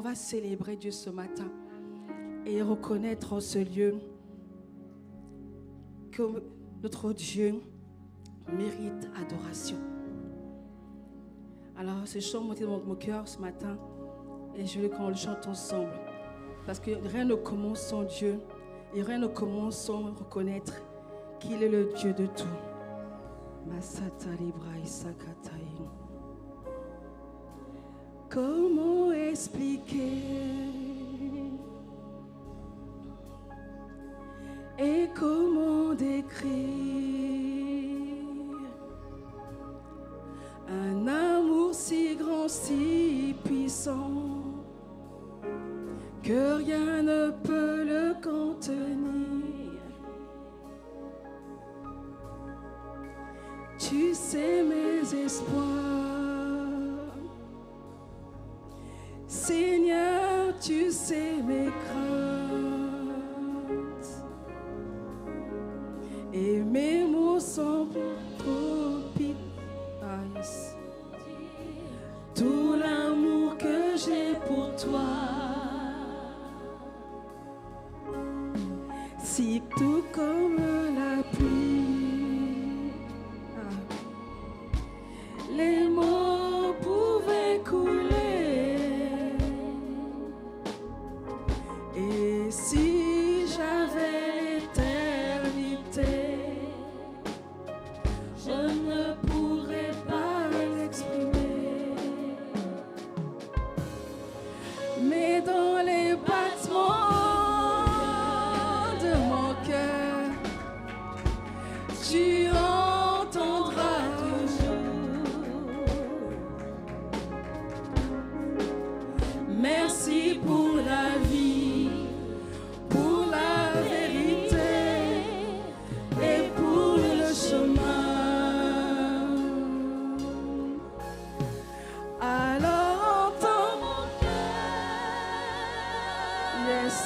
va célébrer Dieu ce matin et reconnaître en ce lieu que notre Dieu mérite adoration. Alors, ce chant monté dans mon cœur ce matin et je veux qu'on le chante ensemble. Parce que rien ne commence sans Dieu et rien ne commence sans reconnaître qu'il est le Dieu de tout. Comment expliquer et comment décrire un amour si grand, si puissant que rien ne peut le contenir. Tu sais mes espoirs, Seigneur, tu sais mes craintes, et mes mots sont trop pis. Tout l'amour que j'ai pour toi, si tout comme la pluie, les mots pouvaient couler, et si j'avais l'éternité, je ne pourrais pas l'exprimer, mais dans les battements de mon cœur, tu entendras toujours. Merci pour la vie, pour la vérité et pour le chemin. Alors entends mon cœur, yes,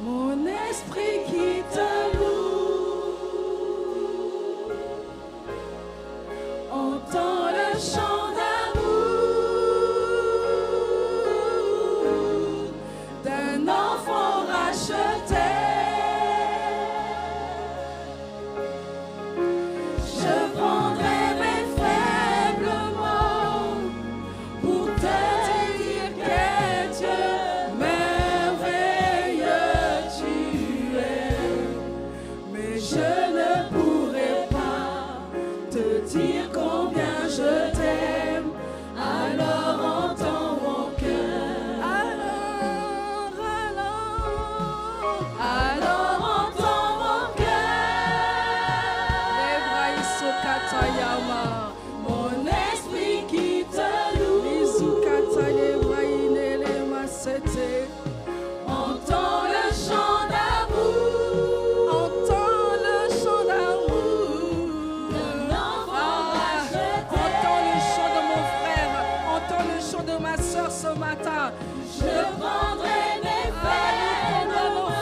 mon esprit qui te loue, entends le chant d'amour d'un enfant racheté. Je prendrai mes faibles mots pour te dire quel Dieu merveilleux tu es. Mais je ne pourrai pas te dire combien je t'aime. Alors entends mon cœur. Alors entends mon cœur. Mon esprit qui te loue, entends le chant d'amour, entends le chant d'amour d'un enfant racheté. Entends le chant de mon frère, entends le chant de ma soeur ce matin. Je prendrai mes faibles mots,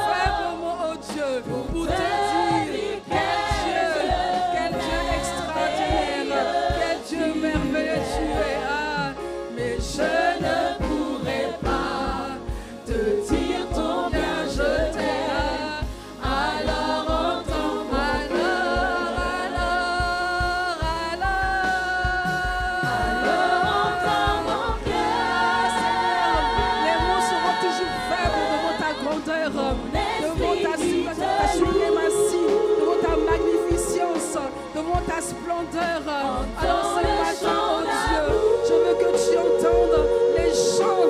oh Dieu, pour te dire quel Dieu extraordinaire, quel Dieu merveilleux tu es. Mais je ne pourrai pas te dire combien je t'aime. Alors entends mon cœur. Alors entends mon cœur. Les mots seront toujours faibles devant ta grandeur, devant ta suprématie, devant ta magnificence, devant ta splendeur. Alors ce matin, oh Dieu, je veux que tu entendes les chants,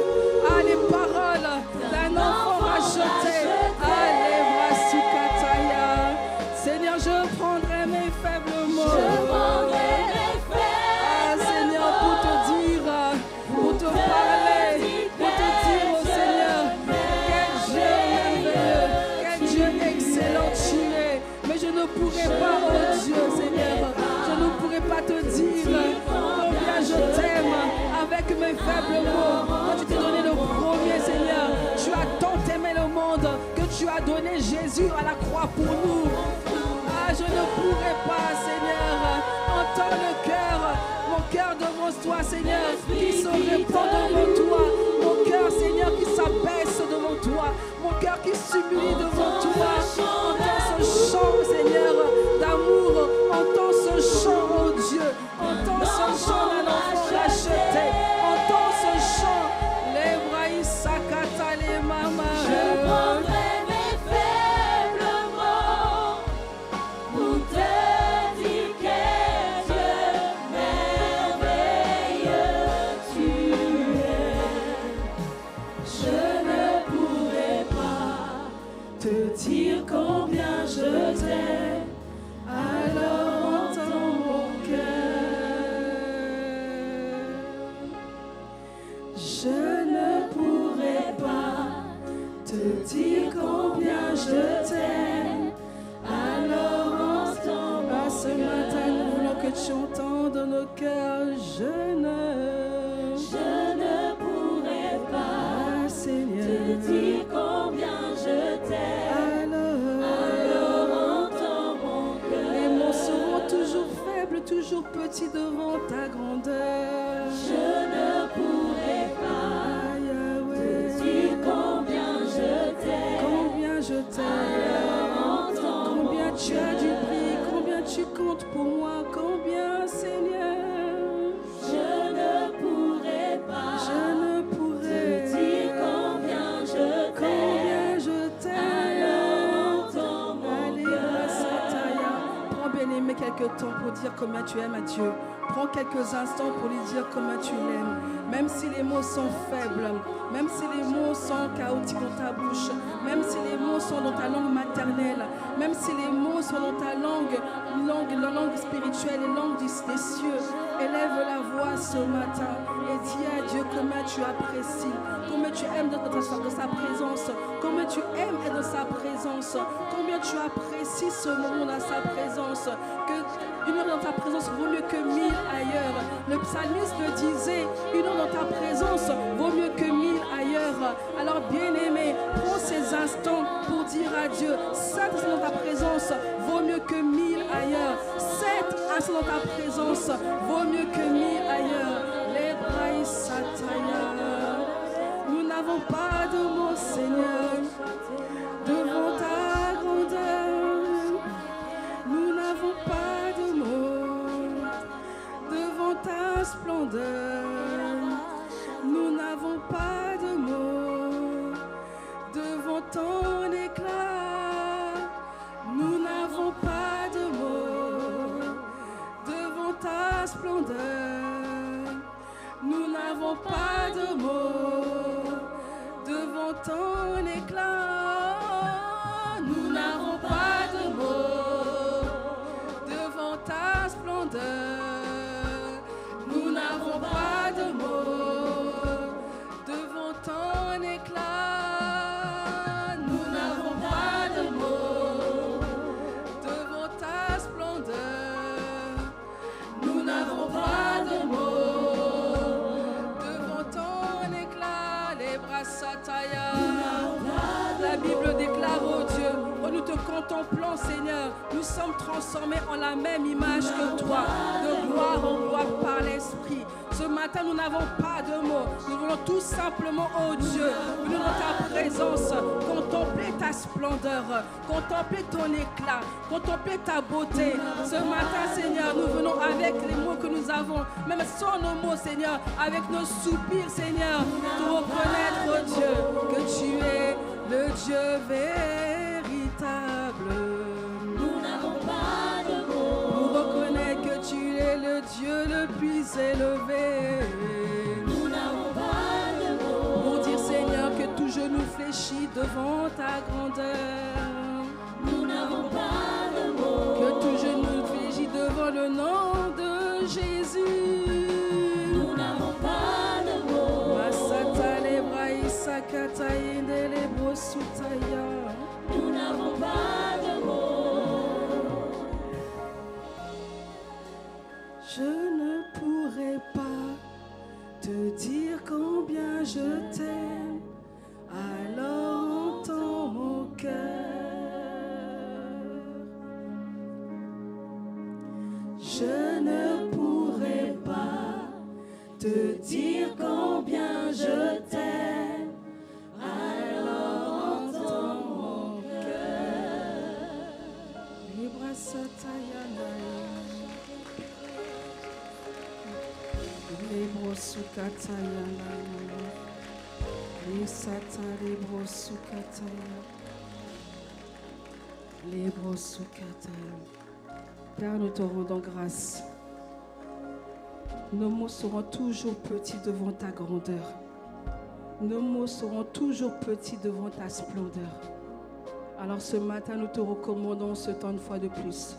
les paroles d'un enfant racheté. Seigneur, je prendrai mes faibles mots. Seigneur, pour te dire, pour te parler, pour te dire, oh Seigneur, quel Dieu merveilleux, quel Dieu excellent tu es. Mais je ne pourrai pas, oh Dieu, Seigneur, je ne pourrai pas te dire combien je t'aime avec mes faibles mots. Quand tu t'es donné le premier, Seigneur, tu as tant aimé le monde que tu as donné Jésus à la croix pour nous. Je ne pourrai pas, Seigneur, entends le cœur, mon cœur devant toi, Seigneur, qui se répand devant toi, mon mon cœur, Seigneur, qui s'abaisse devant toi, mon cœur qui s'humilie devant toi. Entends ce chant, Seigneur, d'amour, entends ce chant, oh Dieu, entends ce chant d'un enfant racheté, entends ce chant, les braïs sakata les mamas. Je prendrai mes faibles mots pour te dire quel Dieu merveilleux tu es. Je ne pourrai pas te dire combien je t'aime, alors entends mon cœur. Je ne pourrai pas te dire combien je t'aime, alors entends mon cœur. Ce matin, nous voulons que tu entendes nos cœurs. Je ne pourrai pas Seigneur, te dire combien je t'aime, alors entends mon cœur. les mots seront toujours faibles, toujours petits devant ta grandeur. Je ne pourrai pas te dire combien je t'aime, Combien je t'aime, combien tu as du prix, combien tu comptes pour moi, combien, Seigneur. je ne pourrai pas Je ne pourrai te dire combien je t'aime, combien je t'aime. alors entends mon Allez, cœur. Sataya. Prends bien-aimé quelques temps pour dire combien tu aimes à Dieu. Prends quelques instants pour lui dire combien tu l'aimes. Même si les mots sont faibles, même si les mots sont chaotiques dans ta bouche, même si les mots sont dans ta langue maternelle, même si les mots sont dans ta la langue spirituelle et langue des cieux, élève la voix ce matin et dis à Dieu combien tu apprécies, combien tu aimes dans sa présence, combien tu aimes être dans sa présence, combien tu apprécies ce moment dans sa présence, que une heure dans ta présence vaut mieux que 1000 ailleurs. Le psalmiste le disait, une heure dans ta présence vaut mieux que 1000 ailleurs. Alors bien-aimé, prends ces instants pour dire à Dieu, 7 instants dans ta présence vaut mieux que 1000 ailleurs. 7 instants dans ta présence vaut mieux que 1000 ailleurs. Les braïs sataya. Nous n'avons pas de mots, Seigneur, devant ta grandeur. Nous n'avons pas de mots devant ta splendeur. Nous n'avons pas de mots devant ton éclat. Nous n'avons pas de mots devant ta splendeur. Nous n'avons pas de mots devant ton éclat. Nous n'avons pas de mots devant ta splendeur. Nous n'avons pas de mots devant ton éclat. Nous n'avons pas de mots devant ta splendeur. Nous n'avons pas de mots devant ton éclat. Les bras sataya. La Bible déclare, oh Dieu, oh nous te contemplant, Seigneur, nous sommes transformés en la même image que toi, de gloire en gloire par l'Esprit. Ce matin, nous n'avons pas de mots. Nous voulons tout simplement, oh Dieu, venir dans ta présence, contempler ta splendeur, contempler ton éclat, contempler ta beauté. Ce matin, Seigneur, nous venons avec les mots que nous avons, même sans nos mots, Seigneur, avec nos soupirs, Seigneur, pour reconnaître, oh Dieu, que tu es le Dieu véritable. Nous n'avons pas de mots Pour reconnaître que tu es le Dieu le plus élevé. Nous n'avons pas de mots Pour dire, Seigneur, que tout genou fléchit devant ta grandeur. Nous n'avons pas de mots Que tout genou fléchit devant le nom de Jésus. Nous n'avons pas de mots Masata le braïsa kataïne le bosutaya. Nous n'avons pas de mots. Je ne pourrai pas te dire combien je t'aime, alors entends mon cœur. Je ne pourrai pas Te dire combien je t'aime, Père, nous te rendons grâce. Nos mots seront toujours petits devant ta grandeur. Nos mots seront toujours petits devant ta splendeur. Alors ce matin, nous te recommandons ce temps une fois de plus.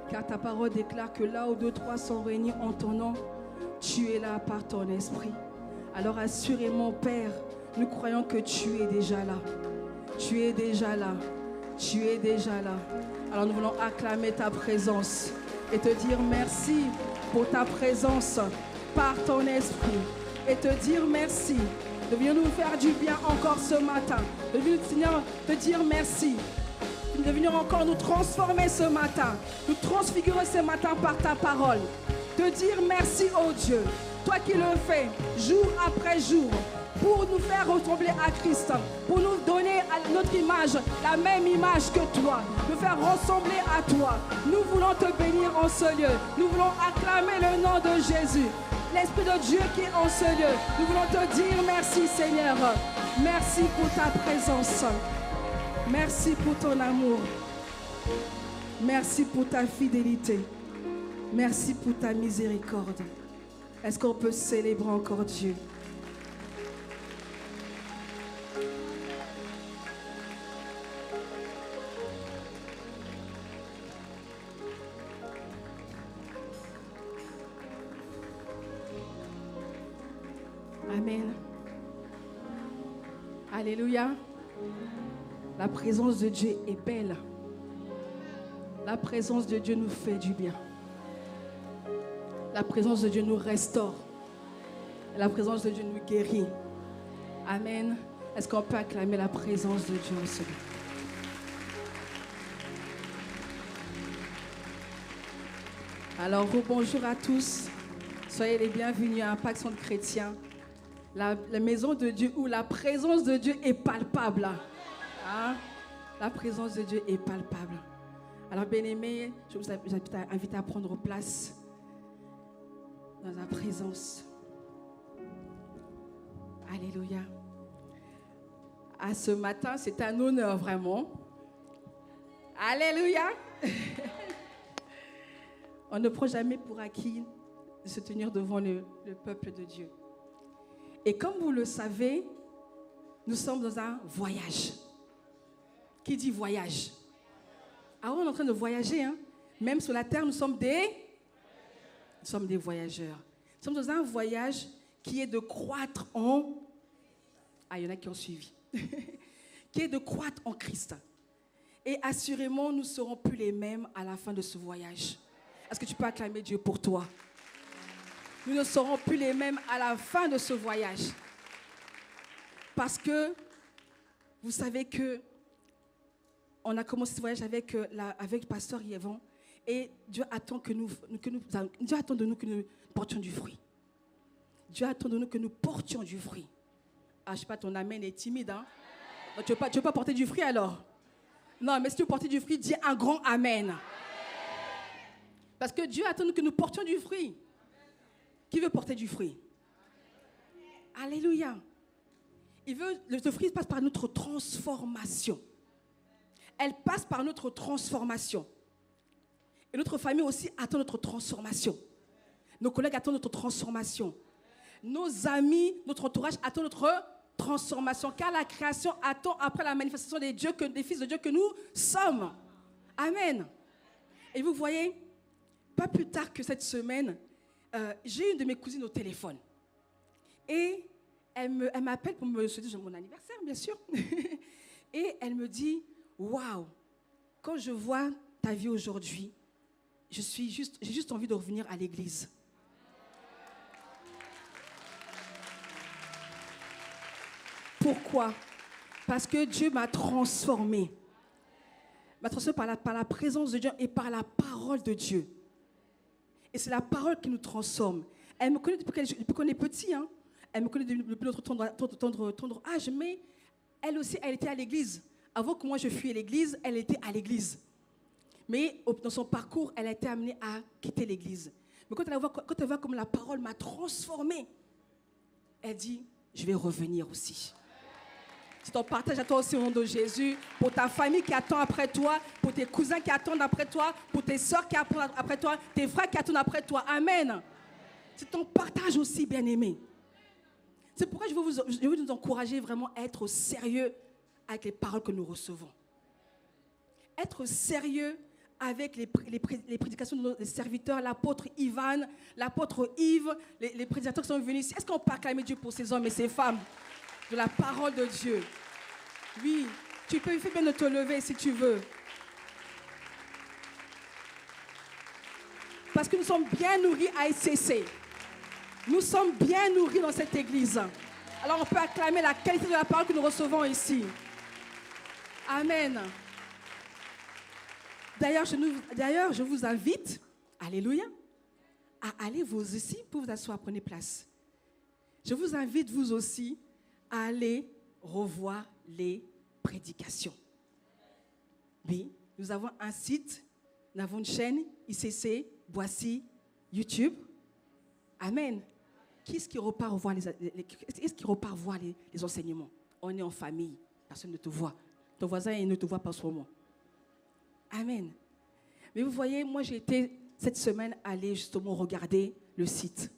Car ta parole déclare que là où 2, 3 sont réunis en ton nom, tu es là par ton esprit. Alors assurément, Père, nous croyons que tu es déjà là. Tu es déjà là. Tu es déjà là. Alors nous voulons acclamer ta présence et te dire merci pour ta présence par ton esprit. Et te dire merci de venir nous faire du bien encore ce matin. De venir, Seigneur, te dire merci. De venir encore nous transformer ce matin. Nous transfigurer ce matin par ta parole. Te dire merci, oh Dieu. Toi qui le fais jour après jour. Pour nous faire ressembler à Christ, pour nous donner à notre image, la même image que toi, nous faire ressembler à toi. Nous voulons te bénir en ce lieu. Nous voulons acclamer le nom de Jésus. L'Esprit de Dieu qui est en ce lieu. Nous voulons te dire merci Seigneur. Merci pour ta présence. Merci pour ton amour. Merci pour ta fidélité. Merci pour ta miséricorde. Est-ce qu'on peut célébrer encore Dieu? Amen. Alléluia. La présence de Dieu est belle. La présence de Dieu nous fait du bien. La présence de Dieu nous restaure. La présence de Dieu nous guérit. Amen. Est-ce qu'on peut acclamer la présence de Dieu en ce lieu? Alors, bonjour à tous. Soyez les bienvenus à Impact Centre Chrétien. La maison de Dieu où la présence de Dieu est palpable. Hein? La présence de Dieu est palpable. Alors, bien-aimés, je vous invite à prendre place dans la présence. Alléluia. À ce matin, c'est un honneur vraiment. Alléluia. On ne prend jamais pour acquis de se tenir devant le peuple de Dieu. Et comme vous le savez, nous sommes dans un voyage. Qui dit voyage? Alors on est en train de voyager. Hein? Même sur la terre, nous sommes des voyageurs. Nous sommes dans un voyage qui est de croître en... Ah, il y en a qui ont suivi. Qui est de croître en Christ. Et assurément, nous ne serons plus les mêmes à la fin de ce voyage. Est-ce que tu peux acclamer Dieu pour toi? Nous ne serons plus les mêmes à la fin de ce voyage. Parce que vous savez que on a commencé ce voyage avec le pasteur Yvon. Et Dieu attend Dieu attend de nous que nous portions du fruit. Dieu attend de nous que nous portions du fruit. Ah, je ne sais pas, ton amen est timide. Hein? Donc, tu veux pas porter du fruit alors? Non, mais si tu veux porter du fruit, dis un grand amen. Parce que Dieu attend de nous que nous portions du fruit. Qui veut porter du fruit? Alléluia. Le fruit passe par notre transformation. Elle passe par notre transformation. Et notre famille aussi attend notre transformation. Nos collègues attendent notre transformation. Nos amis, notre entourage attend notre transformation. Car la création attend après la manifestation des fils de Dieu que nous sommes. Amen. Et vous voyez, pas plus tard que cette semaine, j'ai une de mes cousines au téléphone. Et elle m'appelle pour me souhaiter mon anniversaire, bien sûr. Et elle me dit, waouh, quand je vois ta vie aujourd'hui, j'ai juste envie de revenir à l'église. Pourquoi? Parce que Dieu m'a transformée. M'a transformée par la présence de Dieu et par la parole de Dieu. Et c'est la parole qui nous transforme. Elle me connaît depuis qu'on est petit. Hein. Elle me connaît depuis notre tendre âge. Mais elle aussi, elle était à l'église. Avant que moi je fuis à l'église, elle était à l'église. Mais dans son parcours, elle a été amenée à quitter l'église. Mais quand elle voit comme la parole m'a transformée, elle dit, je vais revenir aussi. C'est ton partage à toi aussi au nom de Jésus, pour ta famille qui attend après toi, pour tes cousins qui attendent après toi, pour tes soeurs qui attendent après toi, tes frères qui attendent après toi. Amen. C'est ton partage aussi, bien-aimé. C'est pourquoi je veux nous encourager vraiment à être sérieux avec les paroles que nous recevons. Être sérieux avec les prédications de nos serviteurs, l'apôtre Ivan, l'apôtre Yves, les prédicateurs qui sont venus ici. Est-ce qu'on peut acclamer Dieu pour ces hommes et ces femmes de la parole de Dieu? Oui, tu peux, il fait bien de te lever si tu veux. Parce que nous sommes bien nourris à ICC. Nous sommes bien nourris dans cette église. Alors on peut acclamer la qualité de la parole que nous recevons ici. Amen. D'ailleurs, je vous invite, alléluia, à aller vous aussi, pour vous asseoir, prenez place. Je vous invite vous aussi à aller revoir les prédications. Oui, nous avons un site, nous avons une chaîne, ICC, Boissy, YouTube. Amen. Qui est-ce qui repart voir les enseignements? On est en famille, personne ne te voit. Ton voisin il ne te voit pas en ce moment. Amen. Mais vous voyez, moi j'ai été cette semaine aller justement regarder le site.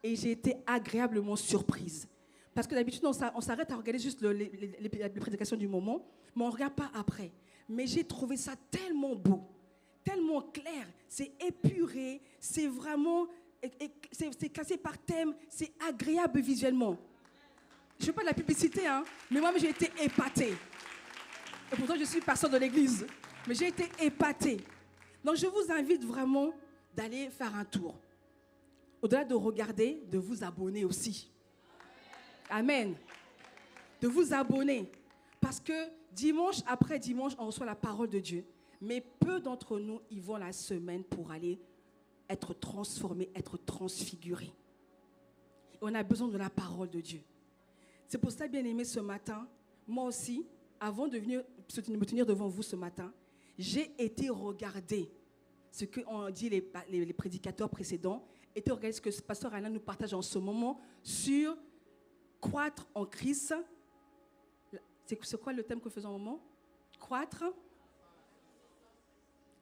Et j'ai été agréablement surprise. Parce que d'habitude, on s'arrête à regarder juste les prédications du moment, mais on ne regarde pas après. Mais j'ai trouvé ça tellement beau, tellement clair, c'est épuré, c'est vraiment, c'est classé par thème, c'est agréable visuellement. Je ne fais pas de la publicité, hein, mais moi j'ai été épatée. Et pourtant, je suis pasteur de l'église, mais j'ai été épatée. Donc, je vous invite vraiment d'aller faire un tour. Au-delà de regarder, de vous abonner aussi. Amen. De vous abonner. Parce que dimanche après dimanche, on reçoit la parole de Dieu. Mais peu d'entre nous y vont la semaine pour aller être transformés, être transfigurés. Et on a besoin de la parole de Dieu. C'est pour ça, bien aimé, ce matin, moi aussi, avant de venir me tenir devant vous ce matin, j'ai été regarder ce qu'ont dit les prédicateurs précédents, été regarder ce que le pasteur Alain nous partage en ce moment sur croître en Christ. C'est quoi le thème que nous faisons au moment? Croître.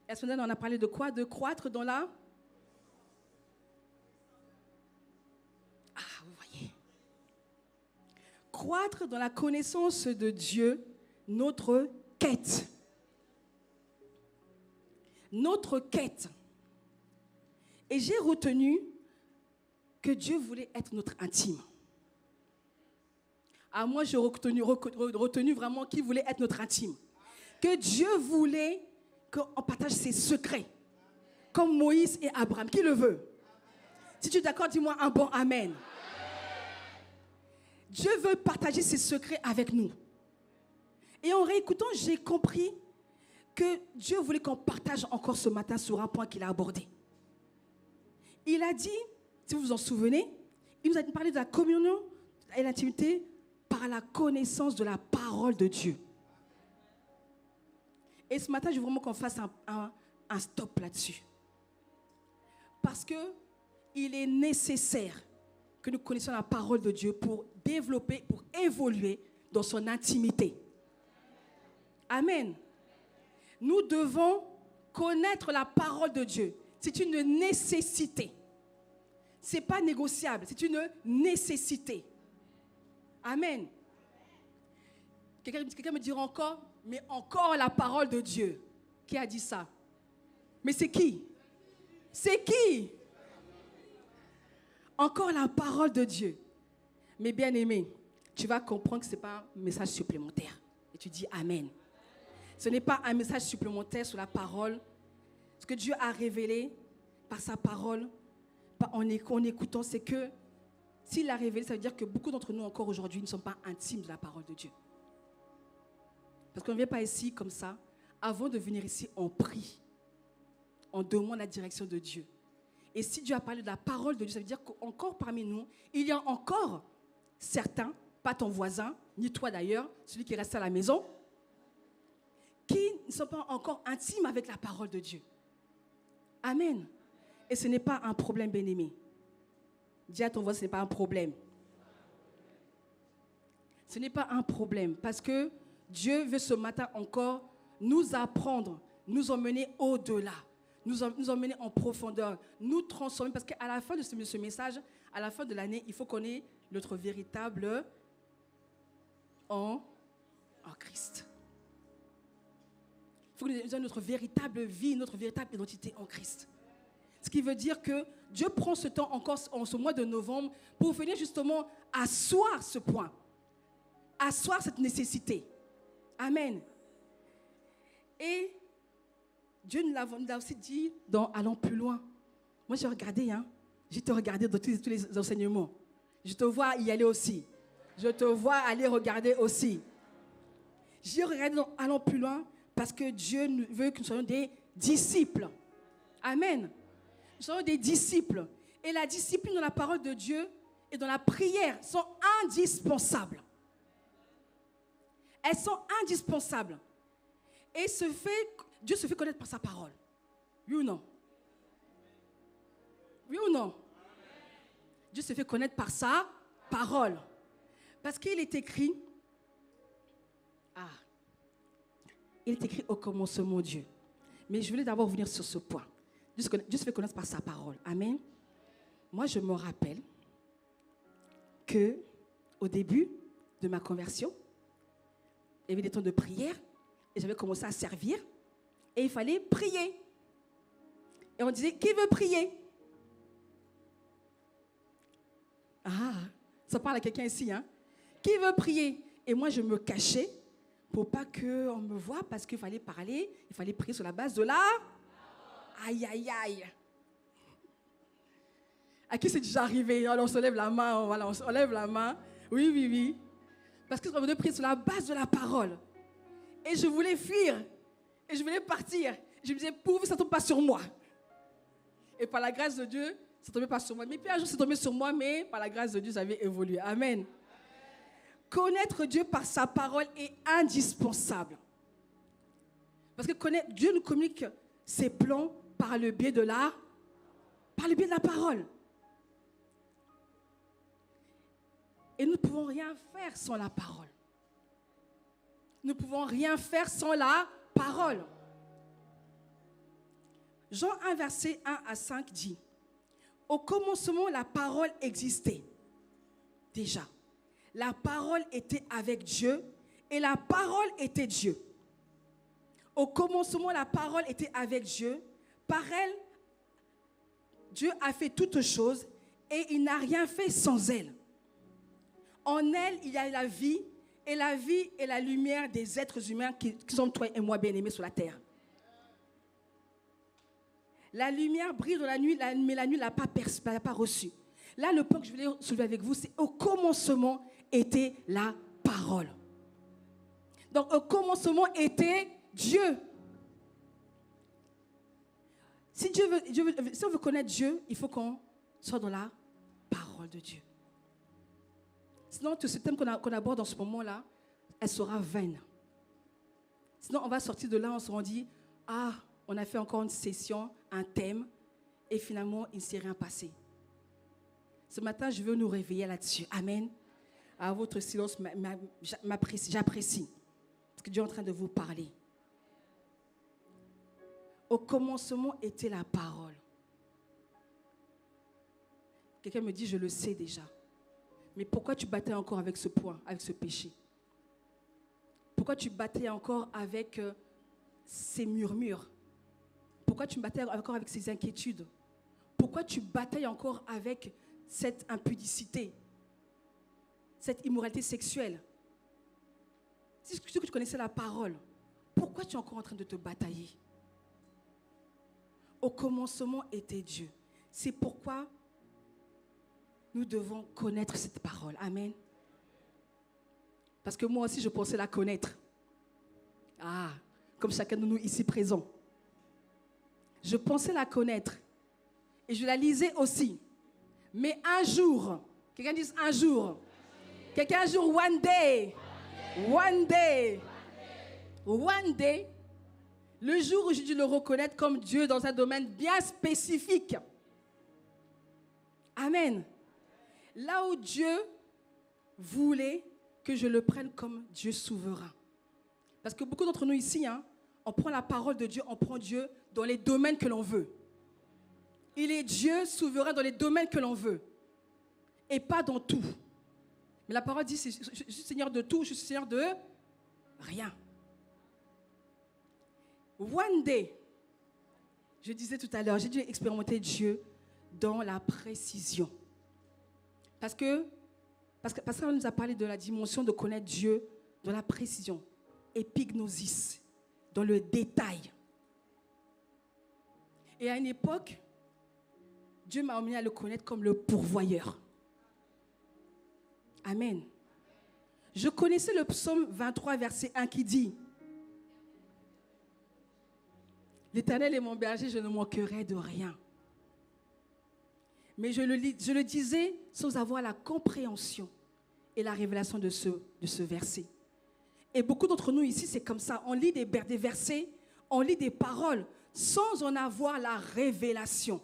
La semaine dernière, on a parlé de quoi? De croître dans la... Ah, vous voyez. Croître dans la connaissance de Dieu, notre quête. Notre quête. Et j'ai retenu que Dieu voulait être notre intime. Ah, moi, j'ai retenu vraiment qu'il voulait être notre intime. Que Dieu voulait qu'on partage ses secrets. Comme Moïse et Abraham. Qui le veut? Si tu es d'accord, dis-moi un bon amen. Dieu veut partager ses secrets avec nous. Et en réécoutant, j'ai compris que Dieu voulait qu'on partage encore ce matin sur un point qu'il a abordé. Il a dit, si vous vous en souvenez, il nous a parlé de la communion et l'intimité par la connaissance de la parole de Dieu. Et ce matin, je veux vraiment qu'on fasse un stop là-dessus. Parce qu'il est nécessaire que nous connaissions la parole de Dieu pour développer, pour évoluer dans son intimité. Amen. Nous devons connaître la parole de Dieu. C'est une nécessité. Ce n'est pas négociable, c'est une nécessité. Amen. Quelqu'un me dira encore, mais encore la parole de Dieu. Qui a dit ça? Mais c'est qui? C'est qui? Encore la parole de Dieu. Mais bien aimé, tu vas comprendre que ce n'est pas un message supplémentaire. Et tu dis Amen. Ce n'est pas un message supplémentaire sur la parole. Ce que Dieu a révélé par sa parole, en écoutant, c'est que s'il l'a révélé, ça veut dire que beaucoup d'entre nous encore aujourd'hui ne sont pas intimes de la parole de Dieu. Parce qu'on ne vient pas ici comme ça. Avant de venir ici, on prie. On demande la direction de Dieu. Et si Dieu a parlé de la parole de Dieu, ça veut dire qu'encore parmi nous, il y a encore certains, pas ton voisin, ni toi d'ailleurs, celui qui reste à la maison, qui qui ne sont pas encore intimes avec la parole de Dieu. Amen. Et ce n'est pas un problème, bien-aimé. Dis à ton voisin, ce n'est pas un problème. Ce n'est pas un problème parce que Dieu veut ce matin encore nous apprendre, nous emmener au-delà, nous emmener en profondeur, nous transformer. Parce qu'à la fin de ce message, à la fin de l'année, il faut qu'on ait notre véritable en Christ. Il faut qu'on ait notre véritable vie, notre véritable identité en Christ. Ce qui veut dire que Dieu prend ce temps encore en ce mois de novembre pour venir justement asseoir ce point, asseoir cette nécessité. Amen. Et Dieu nous l'a aussi dit dans Allons plus loin. Moi, j'ai regardé, je t'ai regardé dans tous les enseignements. Je te vois y aller aussi. Je te vois aller regarder aussi. J'ai regardé dans Allons plus loin parce que Dieu veut que nous soyons des disciples. Amen. Nous soyons des disciples. Et la discipline dans la parole de Dieu et dans la prière sont indispensables. Elles sont indispensables. Et Dieu se fait connaître par sa parole. Oui ou non? Oui ou non? Dieu se fait connaître par sa parole. Parce qu'il est écrit, il est écrit au commencement Dieu. Mais je voulais d'abord revenir sur ce point. Dieu se fait connaître par sa parole. Amen. Moi, je me rappelle qu'au début de ma conversion, il y avait des temps de prière et j'avais commencé à servir et il fallait prier. Et on disait, qui veut prier? Ça parle à quelqu'un ici, Qui veut prier? Et moi, je me cachais pour pas qu'on me voie parce qu'il fallait parler, il fallait prier sur la base de la... Aïe, aïe, aïe. À qui c'est déjà arrivé? Alors, on se lève la main, voilà, on lève la main. Oui, oui, oui. Parce que je voulais prier sur la base de la parole. Et je voulais fuir. Et je voulais partir. Je me disais, pourvu, ça ne tombe pas sur moi. Et par la grâce de Dieu, ça ne tombait pas sur moi. Mais puis un jour, c'est tombé sur moi, mais par la grâce de Dieu, ça avait évolué. Amen. Connaître Dieu par sa parole est indispensable. Parce que Dieu nous communique ses plans par le biais de la parole. Et nous ne pouvons rien faire sans la parole. Nous ne pouvons rien faire sans la parole. Jean 1, verset 1 à 5 dit, « Au commencement, la parole existait. Déjà, la parole était avec Dieu et la parole était Dieu. Au commencement, la parole était avec Dieu. Par elle, Dieu a fait toutes choses et il n'a rien fait sans elle. En elle, il y a la vie est la lumière des êtres humains qui sont toi et moi bien-aimés sur la terre. La lumière brille dans la nuit, mais la nuit ne l'a pas reçue. Là, le point que je voulais soulever avec vous, c'est au commencement était la parole. Donc, au commencement était Dieu. Si on veut connaître Dieu, il faut qu'on soit dans la parole de Dieu. Sinon, tout ce thème qu'on aborde en ce moment-là, elle sera vaine. Sinon, on va sortir de là, on se dit, on a fait encore une session, un thème, et finalement, il ne s'est rien passé. Ce matin, je veux nous réveiller là-dessus. Amen. À votre silence, j'apprécie. Parce que Dieu est en train de vous parler. Au commencement était la parole. Quelqu'un me dit, je le sais déjà. Mais pourquoi tu battais encore avec ce point, avec ce péché? Pourquoi tu battais encore avec ces murmures? Pourquoi tu battais encore avec ces inquiétudes? Pourquoi tu batailles encore avec cette impudicité, cette immoralité sexuelle? Si tu connaissais la parole, pourquoi tu es encore en train de te batailler? Au commencement était Dieu. C'est pourquoi nous devons connaître cette parole. Amen. Parce que moi aussi, je pensais la connaître. Comme chacun de nous ici présents. Je pensais la connaître. Et je la lisais aussi. Mais un jour, quelqu'un dit un jour. Quelqu'un un jour, one day. Le jour où j'ai dû le reconnaître comme Dieu dans un domaine bien spécifique. Amen. Là où Dieu voulait que je le prenne comme Dieu souverain. Parce que beaucoup d'entre nous ici, on prend la parole de Dieu, on prend Dieu dans les domaines que l'on veut. Il est Dieu souverain dans les domaines que l'on veut. Et pas dans tout. Mais la parole dit, je suis Seigneur de tout, je suis Seigneur de rien. One day, je disais tout à l'heure, j'ai dû expérimenter Dieu dans la précision. Parce que Pascal nous a parlé de la dimension de connaître Dieu dans la précision. Épignosis, dans le détail. Et à une époque, Dieu m'a amené à le connaître comme le pourvoyeur. Amen. Je connaissais le psaume 23, verset 1 qui dit « L'Éternel est mon berger, je ne manquerai de rien. » Mais je le disais sans avoir la compréhension et la révélation de ce verset. Et beaucoup d'entre nous ici, c'est comme ça. On lit des versets, on lit des paroles sans en avoir la révélation,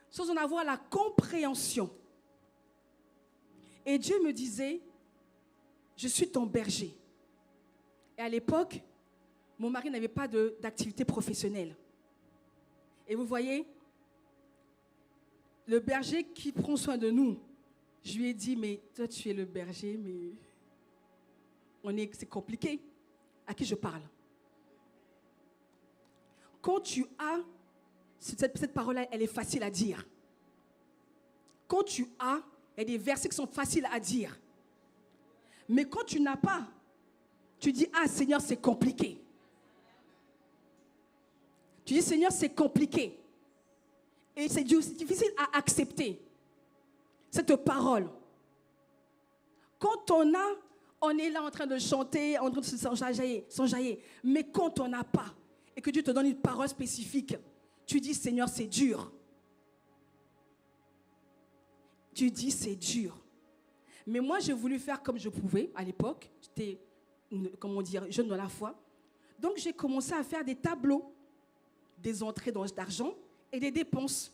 sans en avoir la compréhension. Et Dieu me disait, je suis ton berger. Et à l'époque, mon mari n'avait pas d'activité professionnelle. Et vous voyez, le berger qui prend soin de nous, je lui ai dit, mais toi tu es le berger, mais c'est compliqué. À qui je parle? Quand tu as, cette parole-là, elle est facile à dire. Quand tu as, il y a des versets qui sont faciles à dire. Mais quand tu n'as pas, tu dis, ah Seigneur, c'est compliqué. Tu dis, Seigneur, c'est compliqué. Et c'est difficile à accepter cette parole. Quand on est là en train de chanter, en train de s'enjailler. Mais quand on n'a pas, et que Dieu te donne une parole spécifique, tu dis, Seigneur, c'est dur. Tu dis, c'est dur. Mais moi, j'ai voulu faire comme je pouvais à l'époque. J'étais, jeune dans la foi. Donc, j'ai commencé à faire des tableaux, des entrées d'argent et des dépenses.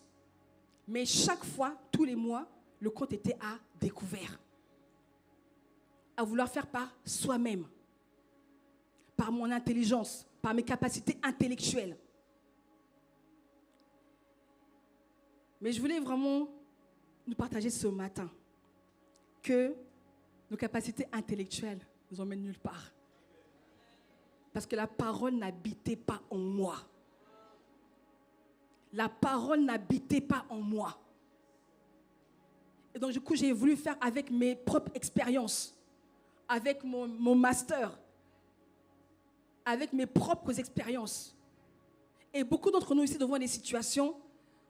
Mais chaque fois, tous les mois, le compte était à découvert. À vouloir faire par soi-même, par mon intelligence, par mes capacités intellectuelles. Mais je voulais vraiment nous partager ce matin que nos capacités intellectuelles nous emmènent nulle part. Parce que la parole n'habitait pas en moi. La parole n'habitait pas en moi. Et donc, du coup, j'ai voulu faire avec mes propres expériences, avec mon master, avec mes propres expériences. Et beaucoup d'entre nous ici, devant des situations,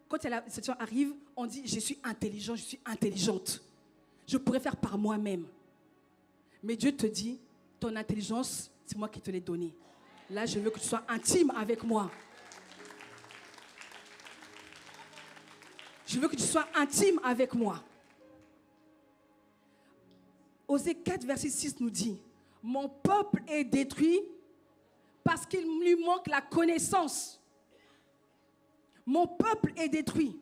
quand la situation arrive, on dit, je suis intelligent, je suis intelligente. Je pourrais faire par moi-même. Mais Dieu te dit, ton intelligence, c'est moi qui te l'ai donnée. Là, je veux que tu sois intime avec moi. Je veux que tu sois intime avec moi. Osée 4, verset 6 nous dit, mon peuple est détruit parce qu'il lui manque la connaissance. Mon peuple est détruit.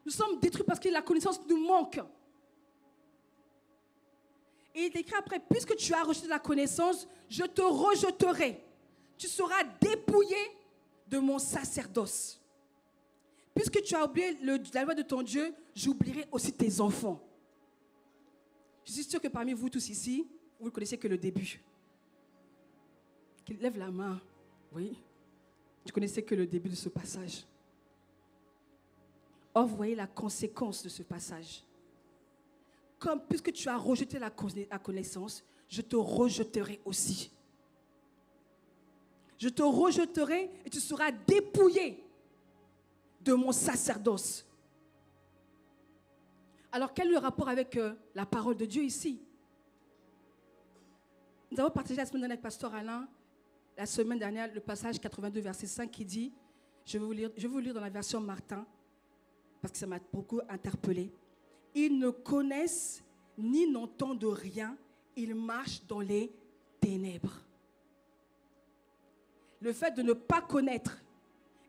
Nous sommes détruits parce que la connaissance nous manque. Et il est écrit après, puisque tu as rejeté la connaissance, je te rejeterai. Tu seras dépouillé de mon sacerdoce. Puisque tu as oublié la loi de ton Dieu, j'oublierai aussi tes enfants. Je suis sûre que parmi vous tous ici, vous ne connaissez que le début. Lève la main. Oui. Tu ne connaissais que le début de ce passage. Or, vous voyez la conséquence de ce passage. Puisque tu as rejeté la connaissance, je te rejeterai aussi. Je te rejeterai et tu seras dépouillé de mon sacerdoce. Alors, quel est le rapport avec la parole de Dieu ici? Nous avons partagé la semaine dernière avec Pasteur Alain, la semaine dernière, le passage 82, verset 5 qui dit, je vais vous lire dans la version Martin, parce que ça m'a beaucoup interpellé. Ils ne connaissent ni n'entendent rien, ils marchent dans les ténèbres. le fait de ne pas connaître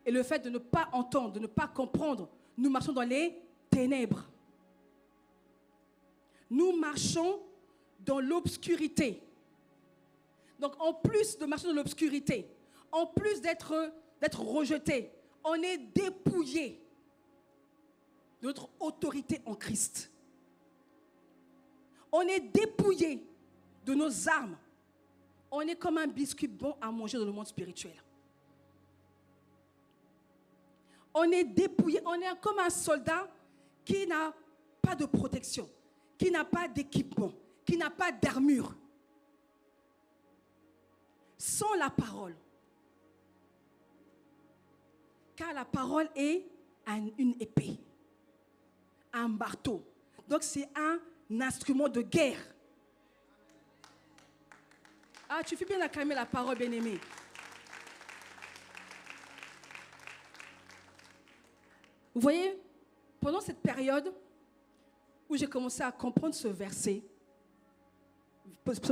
et le fait de ne pas entendre, de ne pas comprendre, nous marchons dans les ténèbres. Nous marchons dans l'obscurité. Donc, en plus de marcher dans l'obscurité, en plus d'être rejeté, on est dépouillé de notre autorité en Christ. On est dépouillé de nos armes. On est comme un biscuit bon à manger dans le monde spirituel. On est dépouillé, on est comme un soldat qui n'a pas de protection, qui n'a pas d'équipement, qui n'a pas d'armure. Sans la parole. Car la parole est une épée, un marteau. Donc c'est un instrument de guerre. Ah, tu fais bien acclamer la parole, bien-aimé. Vous voyez, pendant cette période où j'ai commencé à comprendre ce verset,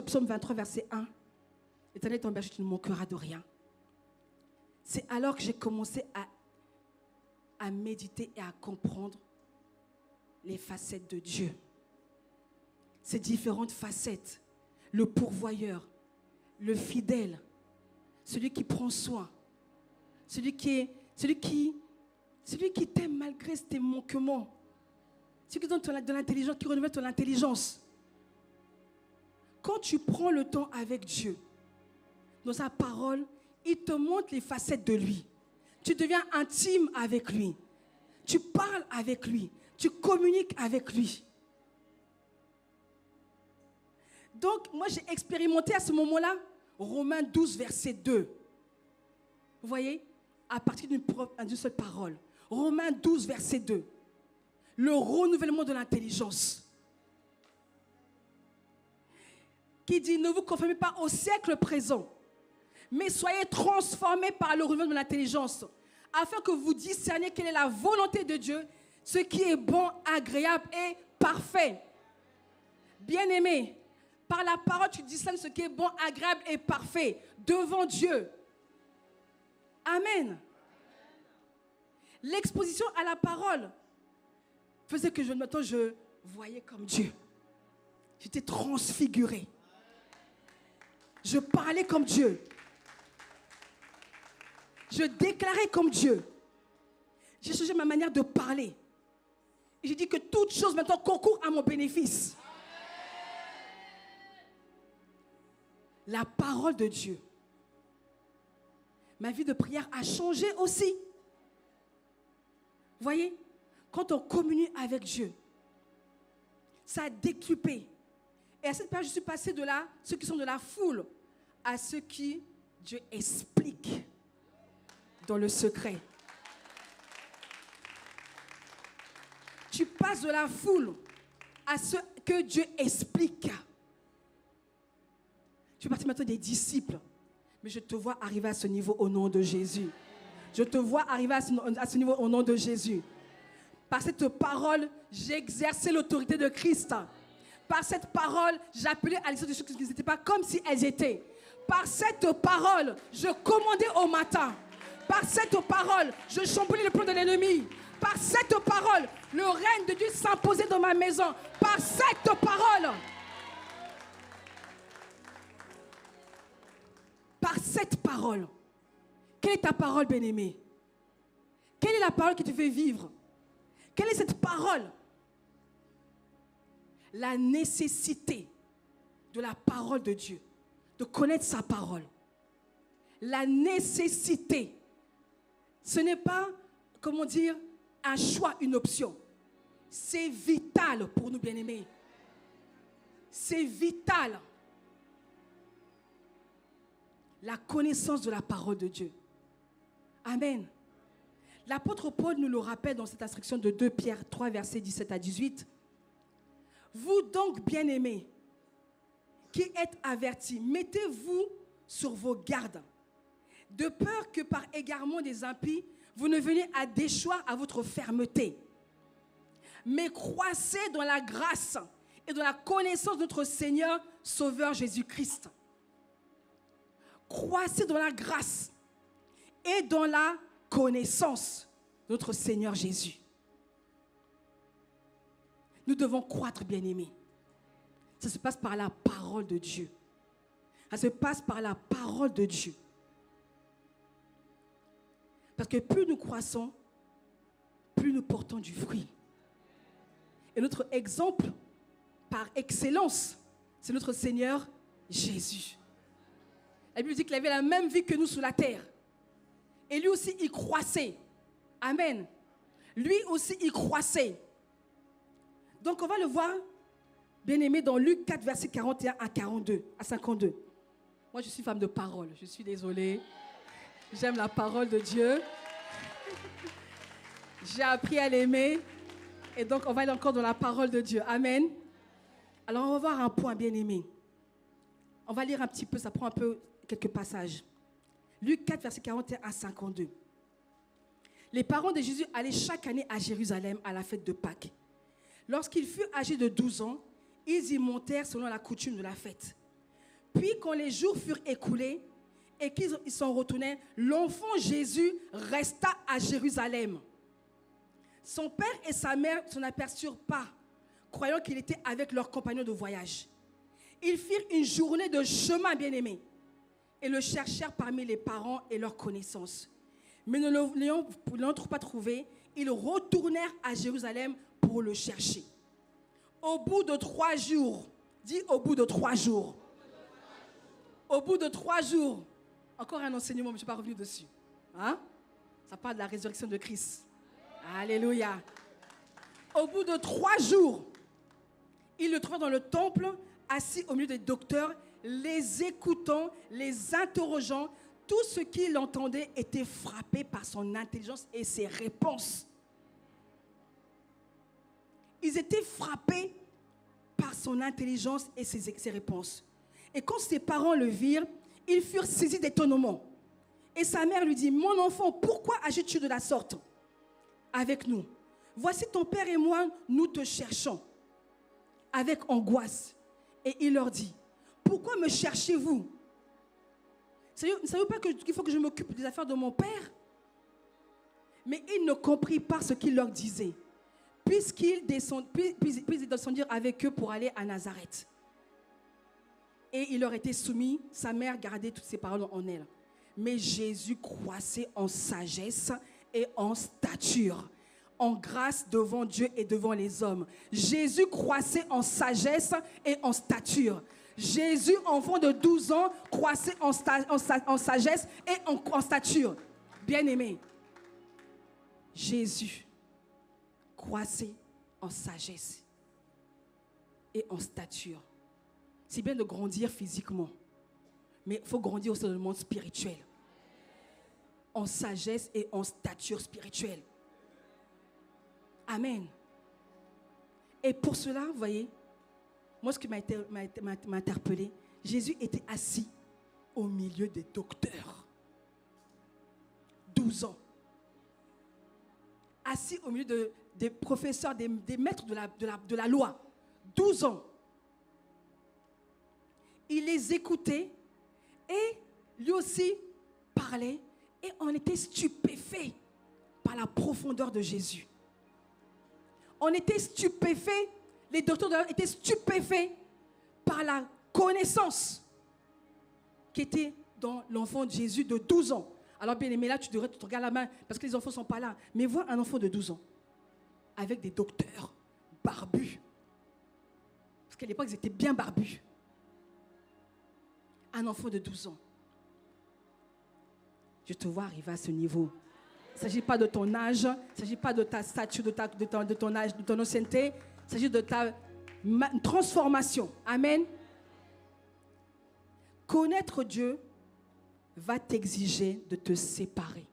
Psaume 23, verset 1, Éternel ton berger, tu ne manqueras de rien. C'est alors que j'ai commencé à méditer et à comprendre les facettes de Dieu. Ces différentes facettes. Le pourvoyeur, le fidèle, celui qui prend soin, celui qui t'aime malgré tes manquements, celui qui donne de l'intelligence, qui renouvelle ton intelligence. Quand tu prends le temps avec Dieu, dans sa parole, il te montre les facettes de lui. Tu deviens intime avec lui. Tu parles avec lui. Tu communiques avec lui. Donc, moi, j'ai expérimenté à ce moment-là Romains 12, verset 2. Vous voyez, à partir d'une seule parole. Romains 12, verset 2. Le renouvellement de l'intelligence. Qui dit, ne vous conformez pas au siècle présent, mais soyez transformés par le renouvellement de l'intelligence, afin que vous discerniez quelle est la volonté de Dieu, ce qui est bon, agréable et parfait. Bien-aimé, par la parole, tu discernes ce qui est bon, agréable et parfait devant Dieu. Amen. L'exposition à la parole faisait que maintenant je voyais comme Dieu. J'étais transfiguré. Je parlais comme Dieu. Je déclarais comme Dieu. J'ai changé ma manière de parler. Et j'ai dit que toute chose maintenant concourt à mon bénéfice. La parole de Dieu. Ma vie de prière a changé aussi. Vous voyez, quand on communie avec Dieu, ça a décuplé. Et à cette période, je suis passée de là, ceux qui sont de la foule, à ceux qui Dieu explique dans le secret. Tu passes de la foule à ceux que Dieu explique. Tu fais partie maintenant des disciples. Mais je te vois arriver à ce niveau au nom de Jésus. Je te vois arriver à ce niveau au nom de Jésus. Par cette parole, j'ai exercé l'autorité de Christ. Par cette parole, j'appelais à l'existence de choses qui n'étaient pas comme si elles étaient. Par cette parole, je commandais au matin. Par cette parole, je chamboulais le plan de l'ennemi. Par cette parole, le règne de Dieu s'imposait dans ma maison. Par cette parole. Par cette parole. Quelle est ta parole, bien-aimé? Quelle est la parole qui te fait vivre? Quelle est cette parole? La nécessité de la parole de Dieu, de connaître sa parole. La nécessité. Ce n'est pas, comment dire, un choix, une option. C'est vital pour nous, bien-aimés. C'est vital. La connaissance de la parole de Dieu. Amen. L'apôtre Paul nous le rappelle dans cette instruction de 2 Pierre 3, versets 17 à 18. Vous donc, bien-aimés, qui êtes avertis, mettez-vous sur vos gardes, de peur que par égarement des impies, vous ne veniez à déchoir à votre fermeté. Mais croissez dans la grâce et dans la connaissance de notre Seigneur, Sauveur Jésus-Christ. Croissez dans la grâce et dans la connaissance de notre Seigneur Jésus. Nous devons croître, bien-aimés. Ça se passe par la parole de Dieu. Ça se passe par la parole de Dieu. Parce que plus nous croissons, plus nous portons du fruit. Et notre exemple, par excellence, c'est notre Seigneur Jésus. La Bible dit qu'il avait la même vie que nous sur la terre. Et lui aussi, il croissait. Amen. Lui aussi, il croissait. Donc, on va le voir, bien-aimé, dans Luc 4, verset 41 à 52. Moi, je suis femme de parole. Je suis désolée. J'aime la parole de Dieu. J'ai appris à l'aimer. Et donc, on va aller encore dans la parole de Dieu. Amen. Alors, on va voir un point, bien-aimé. On va lire un petit peu, ça prend un peu quelques passages. Luc 4, verset 41 à 52. Les parents de Jésus allaient chaque année à Jérusalem à la fête de Pâques. Lorsqu'il fut âgé de 12 ans, ils y montèrent selon la coutume de la fête. Puis, quand les jours furent écoulés et qu'ils s'en retournaient, l'enfant Jésus resta à Jérusalem. Son père et sa mère ne s'en aperçurent pas, croyant qu'il était avec leurs compagnons de voyage. Ils firent une journée de chemin, bien-aimé, et le cherchèrent parmi les parents et leurs connaissances. Mais ne l'ayant pas trouvé, ils retournèrent à Jérusalem pour le chercher. Au bout de 3 jours, dis au bout de 3 jours. Au bout de 3 jours, encore un enseignement, mais je ne suis pas revenu dessus. Hein? Ça parle de la résurrection de Christ. Alléluia. Au bout de 3 jours, il le trouva dans le temple, assis au milieu des docteurs, les écoutant, les interrogeant. Tout ce qu'il entendait était frappé par son intelligence et ses réponses. Ils étaient frappés par son intelligence et ses réponses. Et quand ses parents le virent, ils furent saisis d'étonnement. Et sa mère lui dit, « Mon enfant, pourquoi agis-tu de la sorte avec nous? Voici ton père et moi, nous te cherchons avec angoisse. » Et il leur dit, « Pourquoi me cherchez-vous? Ne savez-vous pas qu'il faut que je m'occupe des affaires de mon père? » Mais ils ne comprirent pas ce qu'il leur disait, puis ils descendirent avec eux pour aller à Nazareth. Et il leur était soumis, sa mère gardait toutes ses paroles en elle. Mais Jésus croissait en sagesse et en stature, en grâce devant Dieu et devant les hommes. Jésus croissait en sagesse et en stature. Jésus, enfant de 12 ans, croissait en sagesse et en stature. Bien-aimé, Jésus croissait en sagesse et en stature. C'est bien de grandir physiquement, mais il faut grandir aussi dans le monde spirituel. En sagesse et en stature spirituelle. Amen. Et pour cela, vous voyez, moi ce qui m'a interpellé, Jésus était assis au milieu des docteurs. 12 ans. Assis au milieu des professeurs, des maîtres de la loi. 12 ans. Il les écoutait et lui aussi parlait et on était stupéfait par la profondeur de Jésus. On était stupéfait, les docteurs étaient stupéfaits par la connaissance qui était dans l'enfant de Jésus de 12 ans. Alors bien aimé, là tu te regardes la main parce que les enfants ne sont pas là. Mais vois un enfant de 12 ans avec des docteurs barbus. Parce qu'à l'époque ils étaient bien barbus. Un enfant de 12 ans. Je te vois arriver à ce niveau. Il ne s'agit pas de ton âge, il ne s'agit pas de ta stature, de ton âge, de ton ancienneté. Il s'agit de ta transformation. Amen. Connaître Dieu va t'exiger de te séparer.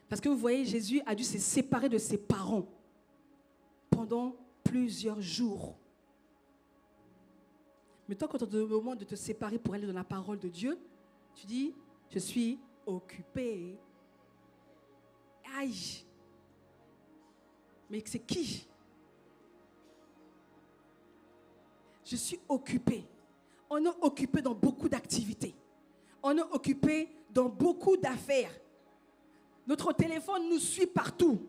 Parce que vous voyez, Jésus a dû se séparer de ses parents pendant plusieurs jours. Mais toi, quand tu as le moment de te séparer pour aller dans la parole de Dieu, tu dis, je suis occupé. Aïe. Mais c'est qui? Je suis occupé. On est occupé dans beaucoup d'activités. On est occupé dans beaucoup d'affaires. Notre téléphone nous suit partout,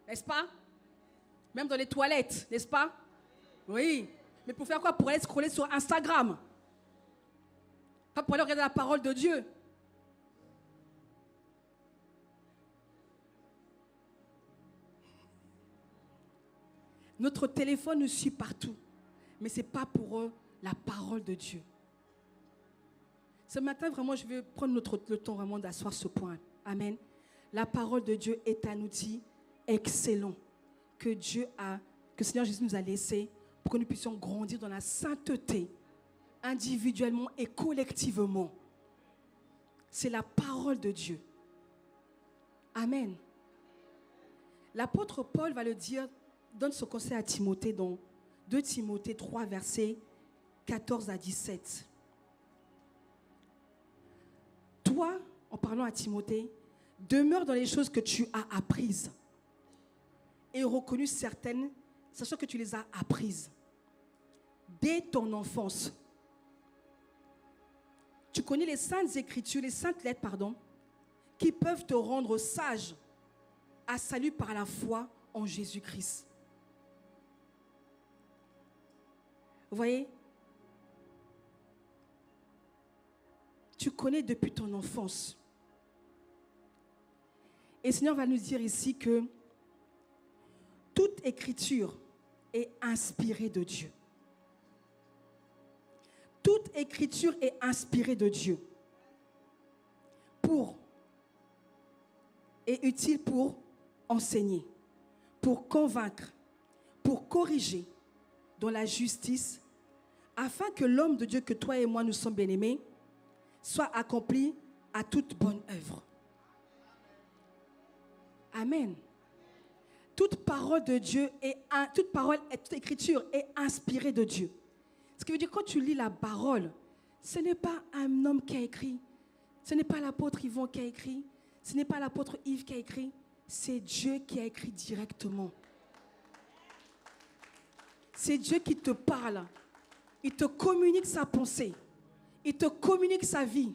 n'est-ce pas? Même dans les toilettes, n'est-ce pas? Oui. Mais pour faire quoi? Pour aller scroller sur Instagram. Pas pour aller regarder la parole de Dieu. Notre téléphone nous suit partout. Mais ce n'est pas pour eux la parole de Dieu. Ce matin, vraiment, je vais prendre le temps vraiment d'asseoir ce point. Amen. La parole de Dieu est un outil excellent que Seigneur Jésus nous a laissé pour que nous puissions grandir dans la sainteté, individuellement et collectivement. C'est la parole de Dieu. Amen. L'apôtre Paul va le dire, donne ce conseil à Timothée dans 2 Timothée 3, versets 14 à 17. Toi, en parlant à Timothée, demeure dans les choses que tu as apprises et reconnues certaines, sachant que tu les as apprises dès ton enfance. Tu connais les saintes écritures, les saintes lettres, qui peuvent te rendre sage à salut par la foi en Jésus-Christ. Vous voyez? Tu connais depuis ton enfance. Et le Seigneur va nous dire ici que toute écriture est inspirée de Dieu. Toute écriture est inspirée de Dieu et utile pour enseigner, pour convaincre, pour corriger dans la justice, afin que l'homme de Dieu que toi et moi nous sommes bien-aimés soit accompli à toute bonne œuvre. Amen. Toute parole de Dieu toute écriture est inspirée de Dieu. Ce qui veut dire que quand tu lis la parole, ce n'est pas un homme qui a écrit, ce n'est pas l'apôtre Yvon qui a écrit, ce n'est pas l'apôtre Yves qui a écrit, c'est Dieu qui a écrit directement. C'est Dieu qui te parle. Il te communique sa pensée. Il te communique sa vie.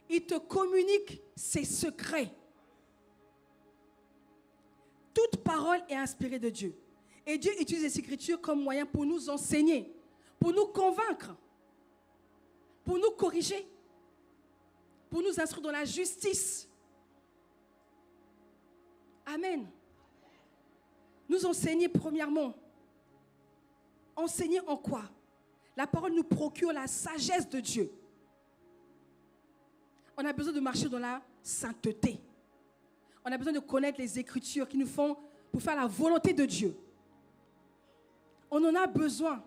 Il te communique ses secrets. Toute parole est inspirée de Dieu. Et Dieu utilise les Écritures comme moyen pour nous enseigner, pour nous convaincre, pour nous corriger, pour nous instruire dans la justice. Amen. Nous enseigner premièrement. Enseigner en quoi? La parole nous procure la sagesse de Dieu. On a besoin de marcher dans la sainteté. On a besoin de connaître les Écritures qui nous font pour faire la volonté de Dieu. On en a besoin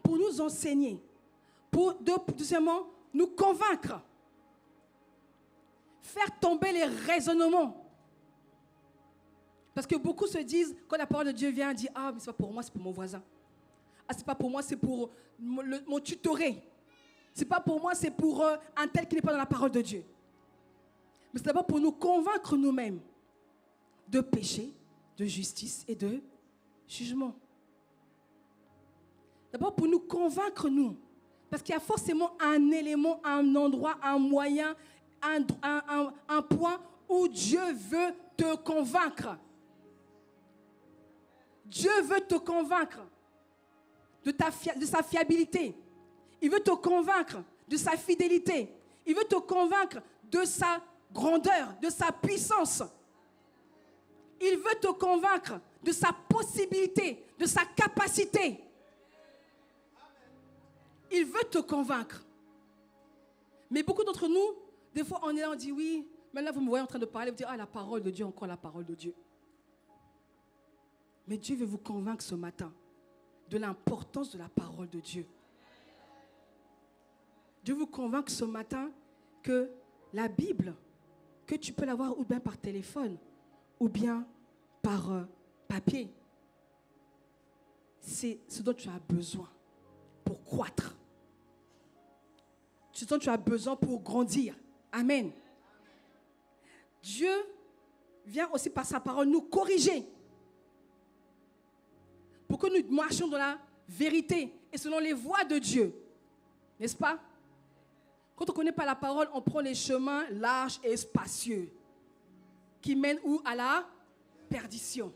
pour nous enseigner, pour deuxièmement nous convaincre, faire tomber les raisonnements. Parce que beaucoup se disent, quand la parole de Dieu vient, dire, ah, mais c'est pas pour moi, c'est pour mon voisin. Ah, c'est pas pour moi, c'est pour mon tutoré. C'est pas pour moi, c'est pour un tel qui n'est pas dans la parole de Dieu. Mais c'est d'abord pour nous convaincre nous-mêmes de péché, de justice et de jugement. D'abord pour nous convaincre nous. Parce qu'il y a forcément un élément, un endroit, un moyen, un point où Dieu veut te convaincre. Dieu veut te convaincre de sa fiabilité. Il veut te convaincre de sa fidélité. Il veut te convaincre de sa grandeur, de sa puissance. Il veut te convaincre de sa possibilité, de sa capacité. Il veut te convaincre. Mais beaucoup d'entre nous, des fois, on est là, on dit oui, mais là, vous me voyez en train de parler, vous dites, ah, la parole de Dieu, encore la parole de Dieu. Mais Dieu veut vous convaincre ce matin de l'importance de la parole de Dieu. Dieu vous convainc ce matin que la Bible, que tu peux l'avoir ou bien par téléphone, ou bien par papier, c'est ce dont tu as besoin pour croître. Ce dont tu as besoin pour grandir. Amen. Dieu vient aussi par sa parole nous corriger pour que nous marchions dans la vérité et selon les voies de Dieu. N'est-ce pas? Quand on ne connaît pas la parole, on prend les chemins larges et spacieux qui mènent où? À la perdition.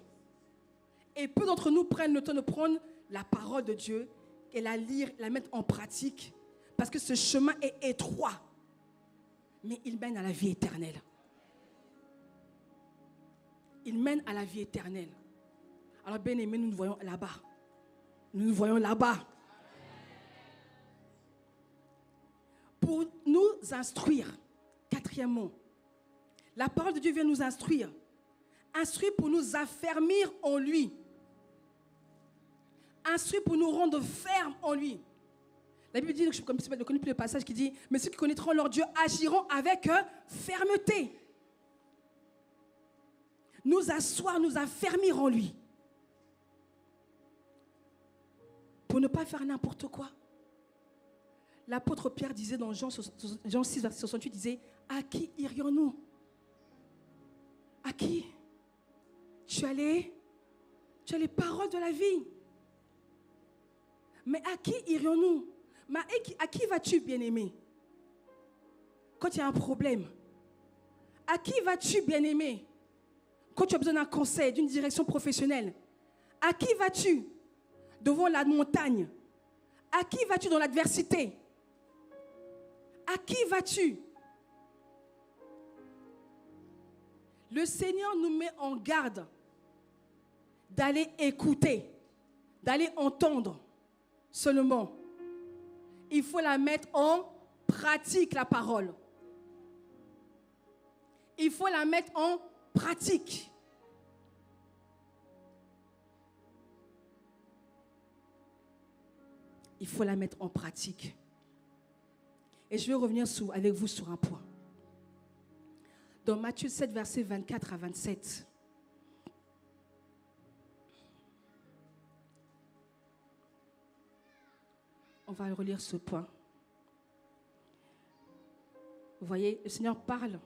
Et peu d'entre nous prennent le temps de prendre la parole de Dieu et la lire, la mettre en pratique. Parce que ce chemin est étroit, mais il mène à la vie éternelle. Il mène à la vie éternelle. Alors, bien aimé, nous nous voyons là-bas. Nous nous voyons là-bas. Pour nous instruire, quatrièmement, la parole de Dieu vient nous instruire. Instruire pour nous affermir en lui. Instruire pour nous rendre fermes en lui. La Bible dit, je ne connais plus le passage qui dit, mais ceux qui connaîtront leur Dieu agiront avec fermeté. Nous asseoir, nous affermir en lui. Pour ne pas faire n'importe quoi. L'apôtre Pierre disait dans Jean 6, verset 68, disait, à qui irions-nous? À qui? Tu as les paroles de la vie. Mais à qui irions-nous? Mais à qui vas-tu, bien-aimé? Quand il y a un problème. À qui vas-tu, bien-aimé? Quand tu as besoin d'un conseil, d'une direction professionnelle. À qui vas-tu? Devant la montagne. À qui vas-tu dans l'adversité? À qui vas-tu? Le Seigneur nous met en garde d'aller écouter, d'aller entendre seulement. Il faut la mettre en pratique, la parole. Il faut la mettre en pratique. Il faut la mettre en pratique. Et je vais revenir avec vous sur un point. Dans Matthieu 7, versets 24 à 27. On va relire ce point. Vous voyez, le Seigneur parle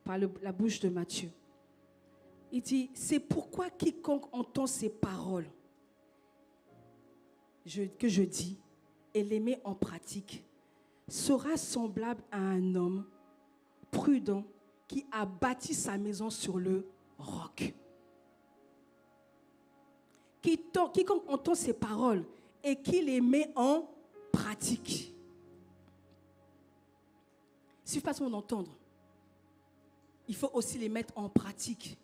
par la bouche de Matthieu. Il dit, c'est pourquoi quiconque entend ces paroles que je dis et les met en pratique sera semblable à un homme prudent qui a bâti sa maison sur le roc. Quiconque entend ces paroles et qui les met en pratique. Il ne suffit pas seulement d'entendre. Il faut aussi les mettre en pratique.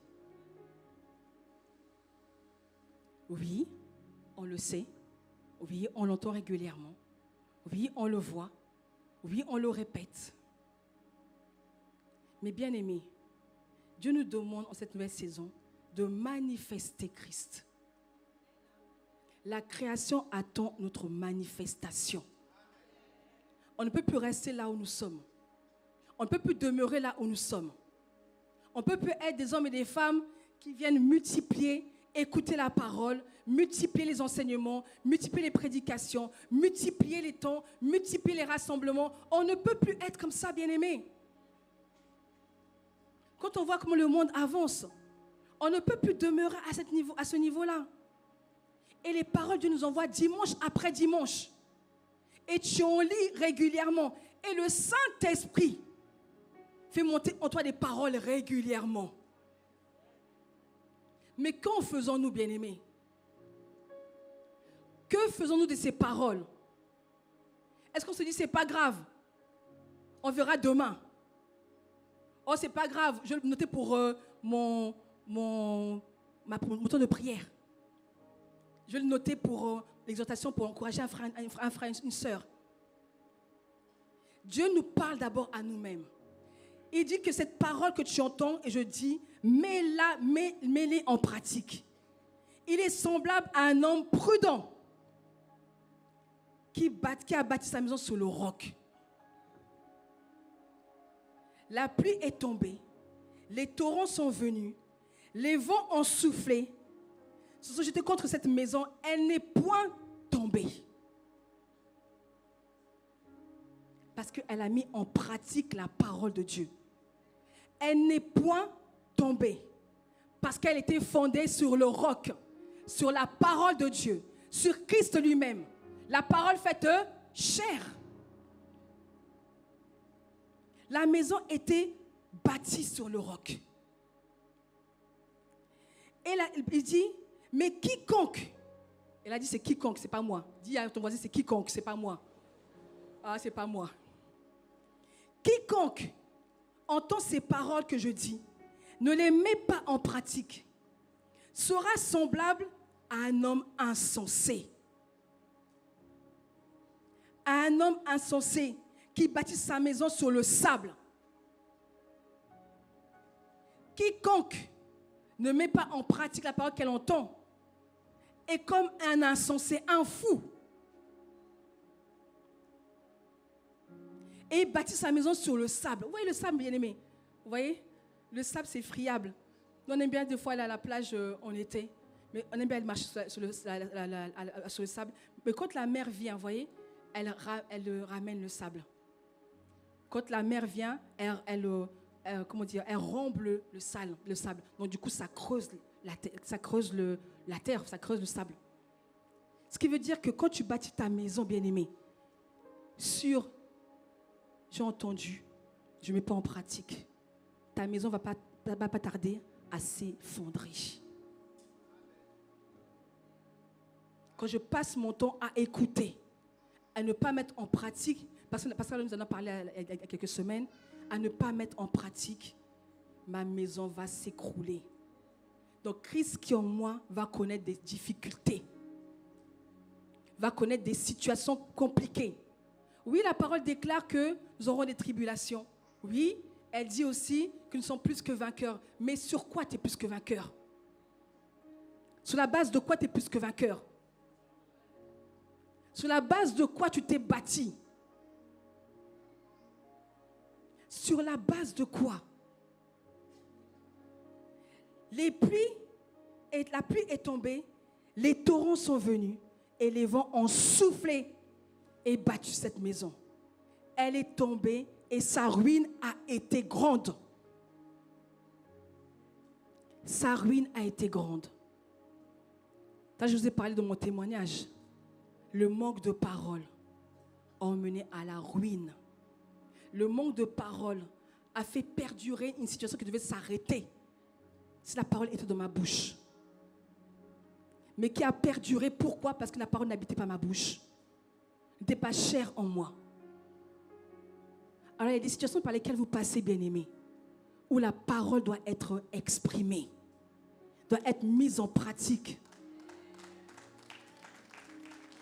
Oui, on le sait. Oui, on l'entend régulièrement. Oui, on le voit. Oui, on le répète. Mais bien aimés, Dieu nous demande en cette nouvelle saison de manifester Christ. La création attend notre manifestation. On ne peut plus rester là où nous sommes. On ne peut plus demeurer là où nous sommes. On ne peut plus être des hommes et des femmes qui viennent multiplier, écouter la parole, multiplier les enseignements, multiplier les prédications, multiplier les temps, multiplier les rassemblements. On ne peut plus être comme ça, bien-aimés. Quand on voit comment le monde avance, on ne peut plus demeurer à ce niveau-là. Et les paroles de Dieu nous envoient dimanche après dimanche. Et tu en lis régulièrement. Et le Saint-Esprit fait monter en toi des paroles régulièrement. Mais qu'en faisons-nous, bien-aimés? Que faisons-nous de ces paroles? Est-ce qu'on se dit, c'est pas grave, on verra demain? Oh, c'est pas grave, je vais le noter pour mon temps de prière. Je vais le noter pour l'exhortation, pour encourager un frère, une sœur. Dieu nous parle d'abord à nous-mêmes. Il dit que cette parole que tu entends, et je dis, mets-les en pratique. Il est semblable à un homme prudent qui a bâti sa maison sur le roc. La pluie est tombée, les torrents sont venus, les vents ont soufflé, se sont jetés contre cette maison, elle n'est point tombée. Parce qu'elle a mis en pratique la parole de Dieu. Elle n'est point tombée. Parce qu'elle était fondée sur le roc, sur la parole de Dieu, sur Christ lui-même. La parole faite chair. La maison était bâtie sur le roc. Et là, il dit, mais quiconque, elle a dit c'est quiconque, c'est pas moi. Dis à ton voisin c'est quiconque, c'est pas moi. Ah, c'est pas moi. Quiconque entend ces paroles que je dis, ne les met pas en pratique, sera semblable à un homme insensé. À un homme insensé qui bâtit sa maison sur le sable. Quiconque ne met pas en pratique la parole qu'elle entend est comme un insensé, un fou. Et il bâtit sa maison sur le sable. Vous voyez le sable, bien-aimé? Vous voyez? Le sable, c'est friable. Nous, on aime bien des fois aller à la plage en été. Mais on aime bien marcher sur le sable. Mais quand la mer vient, vous voyez, elle ramène le sable. Quand la mer vient, elle rompt le sable. Donc du coup, ça creuse la terre, ça creuse le sable. Ce qui veut dire que quand tu bâtis ta maison, bien-aimée, sur, j'ai entendu, je ne mets pas en pratique, ta maison ne va pas tarder à s'effondrer. Quand je passe mon temps à écouter, à ne pas mettre en pratique, parce que nous en avons parlé il y a quelques semaines, à ne pas mettre en pratique, ma maison va s'écrouler. Donc Christ qui en moi va connaître des difficultés, va connaître des situations compliquées. Oui, la parole déclare que nous aurons des tribulations. Oui, elle dit aussi que nous sommes plus que vainqueurs. Mais sur quoi tu es plus que vainqueur? Sur la base de quoi tu es plus que vainqueur? Sur la base de quoi tu t'es bâti? Sur la base de quoi? La pluie est tombée, les torrents sont venus et les vents ont soufflé et battu cette maison. Elle est tombée et sa ruine a été grande. Sa ruine a été grande. Là, je vous ai parlé de mon témoignage. Le manque de parole a emmené à la ruine. Le manque de parole a fait perdurer une situation qui devait s'arrêter si la parole était dans ma bouche. Mais qui a perduré, pourquoi? Parce que la parole n'habitait pas ma bouche. N'était pas chère en moi. Alors il y a des situations par lesquelles vous passez, bien-aimés, où la parole doit être exprimée, doit être mise en pratique.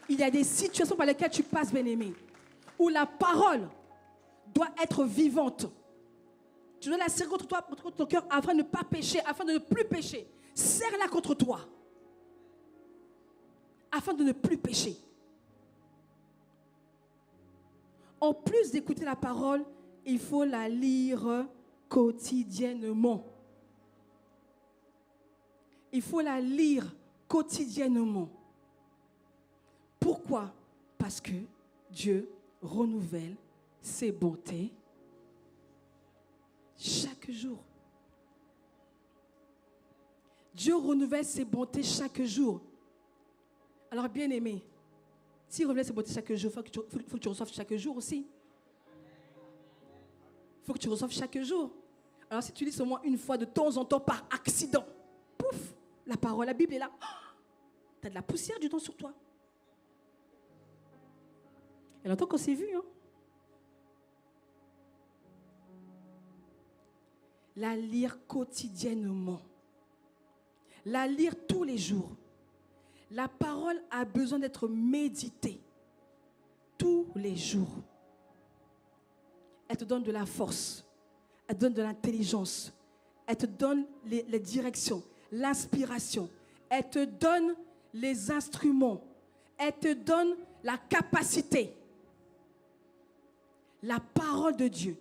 Il y a des situations par lesquelles tu passes, bien-aimé, où la parole doit être vivante. Tu dois la serrer contre toi, contre ton cœur, afin de ne pas pécher, afin de ne plus pécher. Serre-la contre toi, afin de ne plus pécher. En plus d'écouter la parole, il faut la lire quotidiennement. Il faut la lire quotidiennement. Pourquoi? Parce que Dieu renouvelle ses bontés chaque jour. Dieu renouvelle ses bontés chaque jour. Alors, bien aimé, s'il renouvelle ses bontés chaque jour, il faut que tu reçoives chaque jour aussi. Il faut que tu reçoives chaque jour. Alors, si tu lis seulement une fois de temps en temps par accident, pouf, la parole, la Bible est là. Tu as de la poussière du temps sur toi. Il y a longtemps qu'on s'est vu, hein? La lire quotidiennement. La lire tous les jours. La parole a besoin d'être méditée tous les jours. Elle te donne de la force. Elle te donne de l'intelligence. Elle te donne les directions, l'inspiration. Elle te donne les instruments. Elle te donne la capacité. La parole de Dieu.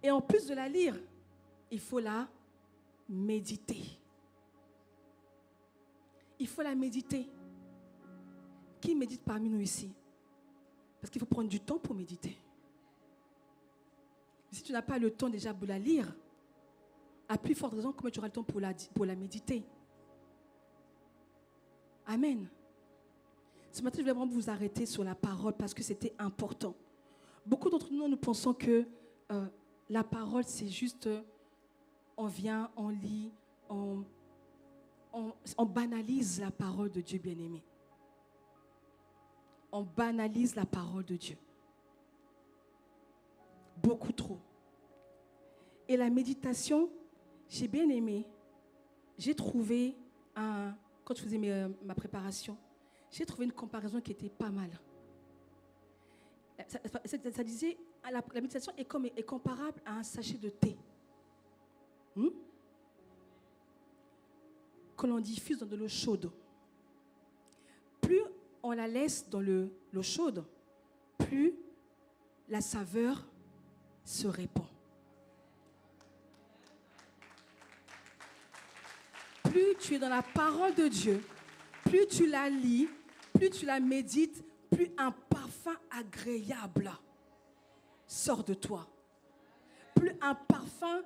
Et en plus de la lire, il faut la méditer. Il faut la méditer. Qui médite parmi nous ici? Parce qu'il faut prendre du temps pour méditer. Si tu n'as pas le temps déjà pour la lire, à plus forte raison, comment tu auras le temps pour la méditer? Amen. Ce matin, je voulais vraiment vous arrêter sur la parole parce que c'était important. Beaucoup d'entre nous, nous pensons que la parole, c'est juste, on vient, on lit, on banalise la parole de Dieu, bien-aimé. On banalise la parole de Dieu. Beaucoup trop. Et la méditation, j'ai bien aimé. J'ai trouvé, quand je faisais ma préparation, j'ai trouvé une comparaison qui était pas mal. Ça disait, la méditation est comparable à un sachet de thé. Que l'on diffuse dans de l'eau chaude. Plus on la laisse dans l'eau chaude, plus la saveur se répand. Plus tu es dans la parole de Dieu, plus tu la lis, plus tu la médites, plus un parfum agréable sort de toi. Plus un parfum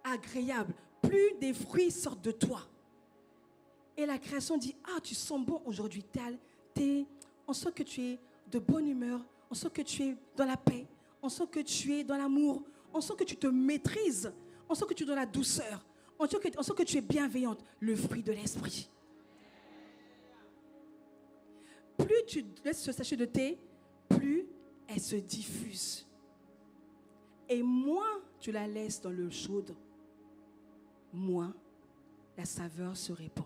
agréable, plus des fruits sortent de toi. Et la création dit, tu sens bon aujourd'hui, on sent que tu es de bonne humeur, on sent que tu es dans la paix, on sent que tu es dans l'amour, on sent que tu te maîtrises, on sent que tu es dans la douceur, on sent que tu es bienveillante, le fruit de l'esprit. Plus tu laisses ce sachet de thé, plus elle se diffuse. Et moins tu la laisses dans l'eau chaude, moins la saveur se répand.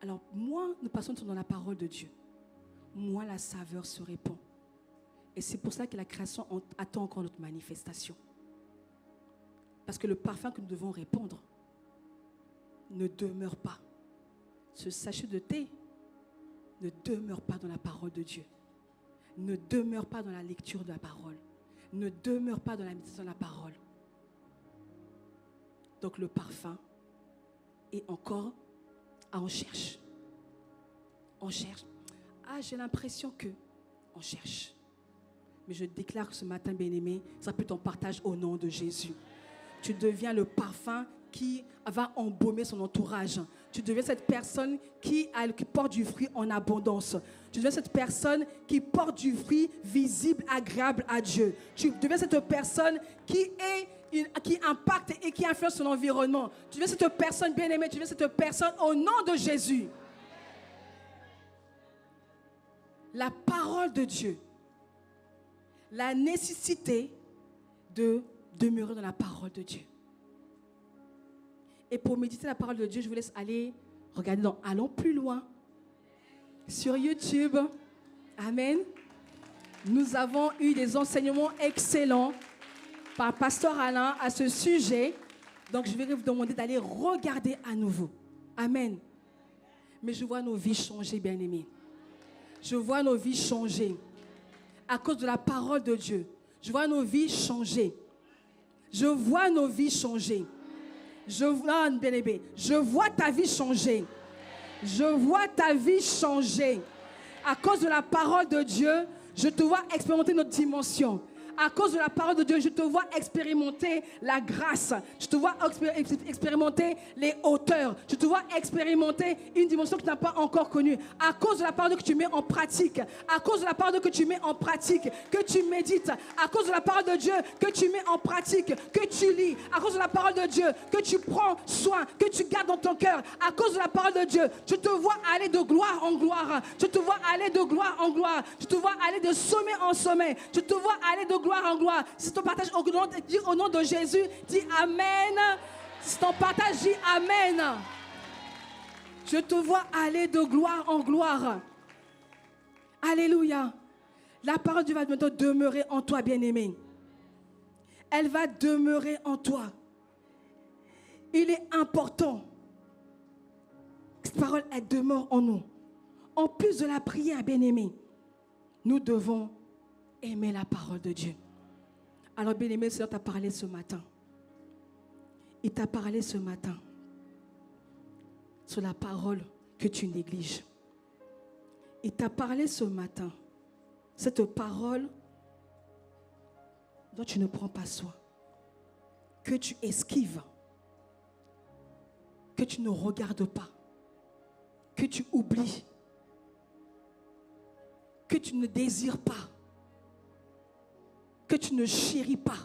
Alors, moins nous passons dans la parole de Dieu, moins la saveur se répand. Et c'est pour ça que la création attend encore notre manifestation. Parce que le parfum que nous devons répandre ne demeure pas. Ce sachet de thé ne demeure pas dans la parole de Dieu. Ne demeure pas dans la lecture de la parole. Ne demeure pas dans la méditation de la parole. Donc le parfum est encore... on cherche. On cherche. J'ai l'impression que on cherche. Mais je déclare que ce matin, bien-aimé, ça peut être ton partage au nom de Jésus. Tu deviens le parfum qui va embaumer son entourage. Tu deviens cette personne qui porte du fruit en abondance. Tu deviens cette personne qui porte du fruit visible, agréable à Dieu. Tu deviens cette personne qui impacte et qui influence son environnement. Tu deviens cette personne bien-aimée, tu deviens cette personne au nom de Jésus. La parole de Dieu, la nécessité de demeurer dans la parole de Dieu. Et pour méditer la parole de Dieu, je vous laisse aller regarder Allons plus loin sur YouTube. Amen. Nous avons eu des enseignements excellents par Pasteur Alain à ce sujet. Donc, je vais vous demander d'aller regarder à nouveau. Amen. Mais je vois nos vies changer, bien-aimés. Je vois nos vies changer à cause de la parole de Dieu. Je vois nos vies changer. Je vois nos vies changer. Je vois ta vie changer. Je vois ta vie changer. À cause de la parole de Dieu, je te vois expérimenter notre dimension. À cause de la parole de Dieu, je te vois expérimenter la grâce. Je te vois expérimenter les hauteurs. Je te vois expérimenter une dimension que tu n'as pas encore connue. À cause de la parole que tu mets en pratique. À cause de la parole que tu mets en pratique. Que tu médites. À cause de la parole de Dieu que tu mets en pratique. Que tu lis. À cause de la parole de Dieu que tu prends soin. Que tu gardes dans ton cœur. À cause de la parole de Dieu, je te vois aller de gloire en gloire. Je te vois aller de gloire en gloire. Je te vois aller de sommet en sommet. Je te vois aller de gloire en gloire. Si ton partage au nom de Jésus, dis Amen. Si ton partage dit Amen. Je te vois aller de gloire en gloire. Alléluia. La parole de Dieu va bientôt demeurer en toi, bien-aimé. Elle va demeurer en toi. Il est important que cette parole, elle demeure en nous. En plus de la prière, bien-aimé, nous devons aimer la parole de Dieu. Alors, bien-aimé, le Seigneur t'a parlé ce matin. Il t'a parlé ce matin sur la parole que tu négliges. Il t'a parlé ce matin, cette parole dont tu ne prends pas soin, que tu esquives, que tu ne regardes pas, que tu oublies, que tu ne désires pas, que tu ne chéris pas.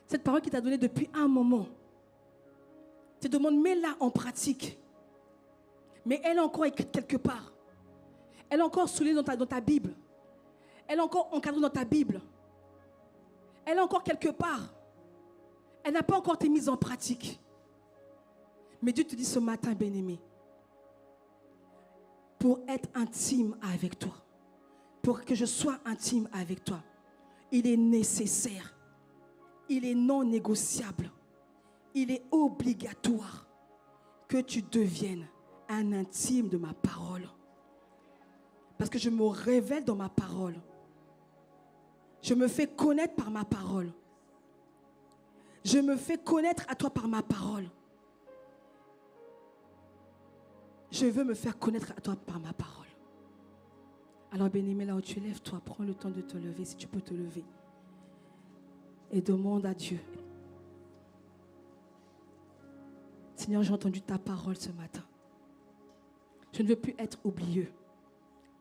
Cette parole qu'il t'a donnée depuis un moment, tu te demandes, mets-la en pratique. Mais elle est encore écrite quelque part. Elle est encore soulignée dans ta Bible. Elle est encore encadrée dans ta Bible. Elle est encore quelque part. Elle n'a pas encore été mise en pratique. Mais Dieu te dit ce matin, bien-aimé, pour être intime avec toi, pour que je sois intime avec toi, il est nécessaire, il est non négociable, il est obligatoire que tu deviennes un intime de ma parole. Parce que je me révèle dans ma parole. Je me fais connaître par ma parole. Je me fais connaître à toi par ma parole. Je veux me faire connaître à toi par ma parole. Alors bien-aimé, là où tu es, lève-toi, prends le temps de te lever, si tu peux te lever. Et demande à Dieu. Seigneur, j'ai entendu ta parole ce matin. Je ne veux plus être oublieux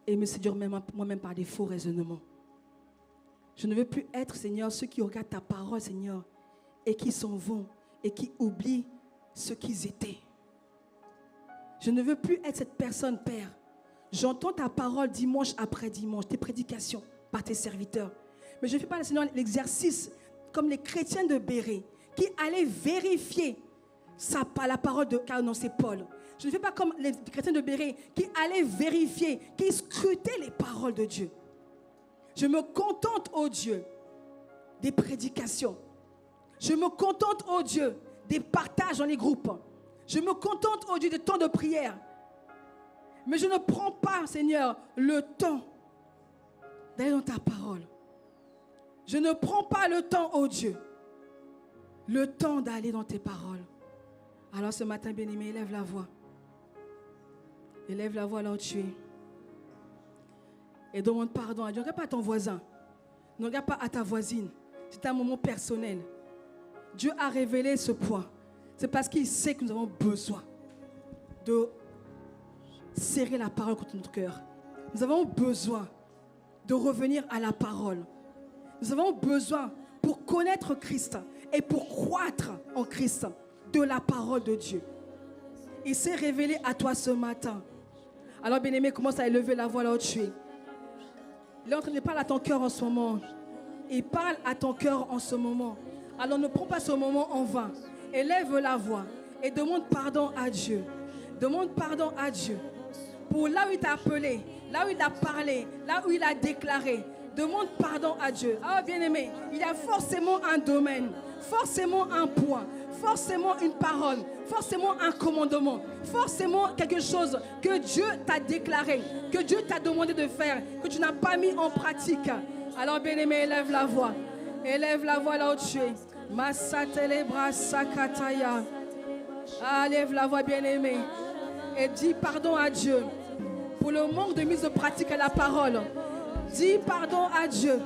et me séduire moi-même par des faux raisonnements. Je ne veux plus être, Seigneur, ceux qui regardent ta parole, Seigneur, et qui s'en vont et qui oublient ce qu'ils étaient. Je ne veux plus être cette personne, Père. J'entends ta parole dimanche après dimanche, tes prédications par tes serviteurs. Mais je ne fais pas, Seigneur, l'exercice comme les chrétiens de Béret qui allaient vérifier la parole de, car non, c'est Paul. Je ne fais pas comme les chrétiens de Béret qui allaient vérifier, qui scrutaient les paroles de Dieu. Je me contente, oh Dieu, des prédications. Je me contente, oh Dieu, des partages dans les groupes. Je me contente, oh Dieu, des temps de prière. Mais je ne prends pas, Seigneur, le temps d'aller dans ta parole. Je ne prends pas le temps, oh Dieu, le temps d'aller dans tes paroles. Alors ce matin, bien-aimé, élève la voix. Élève la voix là où tu es. Et demande pardon à Dieu. Ne regarde pas à ton voisin. Ne regarde pas à ta voisine. C'est un moment personnel. Dieu a révélé ce point. C'est parce qu'il sait que nous avons besoin de serrer la parole contre notre cœur. Nous avons besoin de revenir à la parole. Nous avons besoin, pour connaître Christ et pour croître en Christ, de la parole de Dieu. Il s'est révélé à toi ce matin. Alors, bien-aimé, commence à élever la voix là où tu es. Il est en train de parler à ton cœur en ce moment. Il parle à ton cœur en ce moment. Alors, ne prends pas ce moment en vain. Élève la voix et demande pardon à Dieu. Demande pardon à Dieu. Pour là où il t'a appelé, là où il a parlé, là où il a déclaré. Demande pardon à Dieu. Ah, bien-aimé, il y a forcément un domaine, forcément un point, forcément une parole, forcément un commandement, forcément quelque chose que Dieu t'a déclaré, que Dieu t'a demandé de faire, que tu n'as pas mis en pratique. Alors, bien-aimé, élève la voix. Élève la voix là où tu es. Masatelebra sakataya. Ah, lève la voix, bien-aimé. Et dis pardon à Dieu pour le manque de mise en pratique à la parole. Dis pardon à Dieu.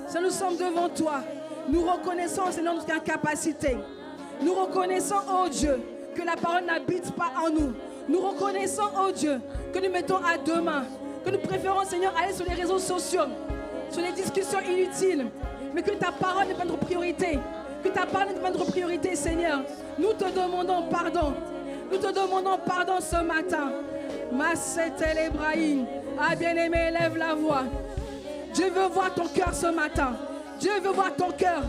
Si nous sommes devant toi, nous reconnaissons, Seigneur, notre incapacité. Nous reconnaissons, oh Dieu, que la parole n'habite pas en nous. Nous reconnaissons, oh Dieu, que nous mettons à deux mains, que nous préférons, Seigneur, aller sur les réseaux sociaux, sur les discussions inutiles, mais que ta parole n'est pas notre priorité. Que ta parole n'est pas notre priorité, Seigneur. Nous te demandons pardon. Nous te demandons pardon ce matin. Massetel Ebrahim. Ah, bien-aimé, élève la voix. Dieu veut voir ton cœur ce matin. Dieu veut voir ton cœur,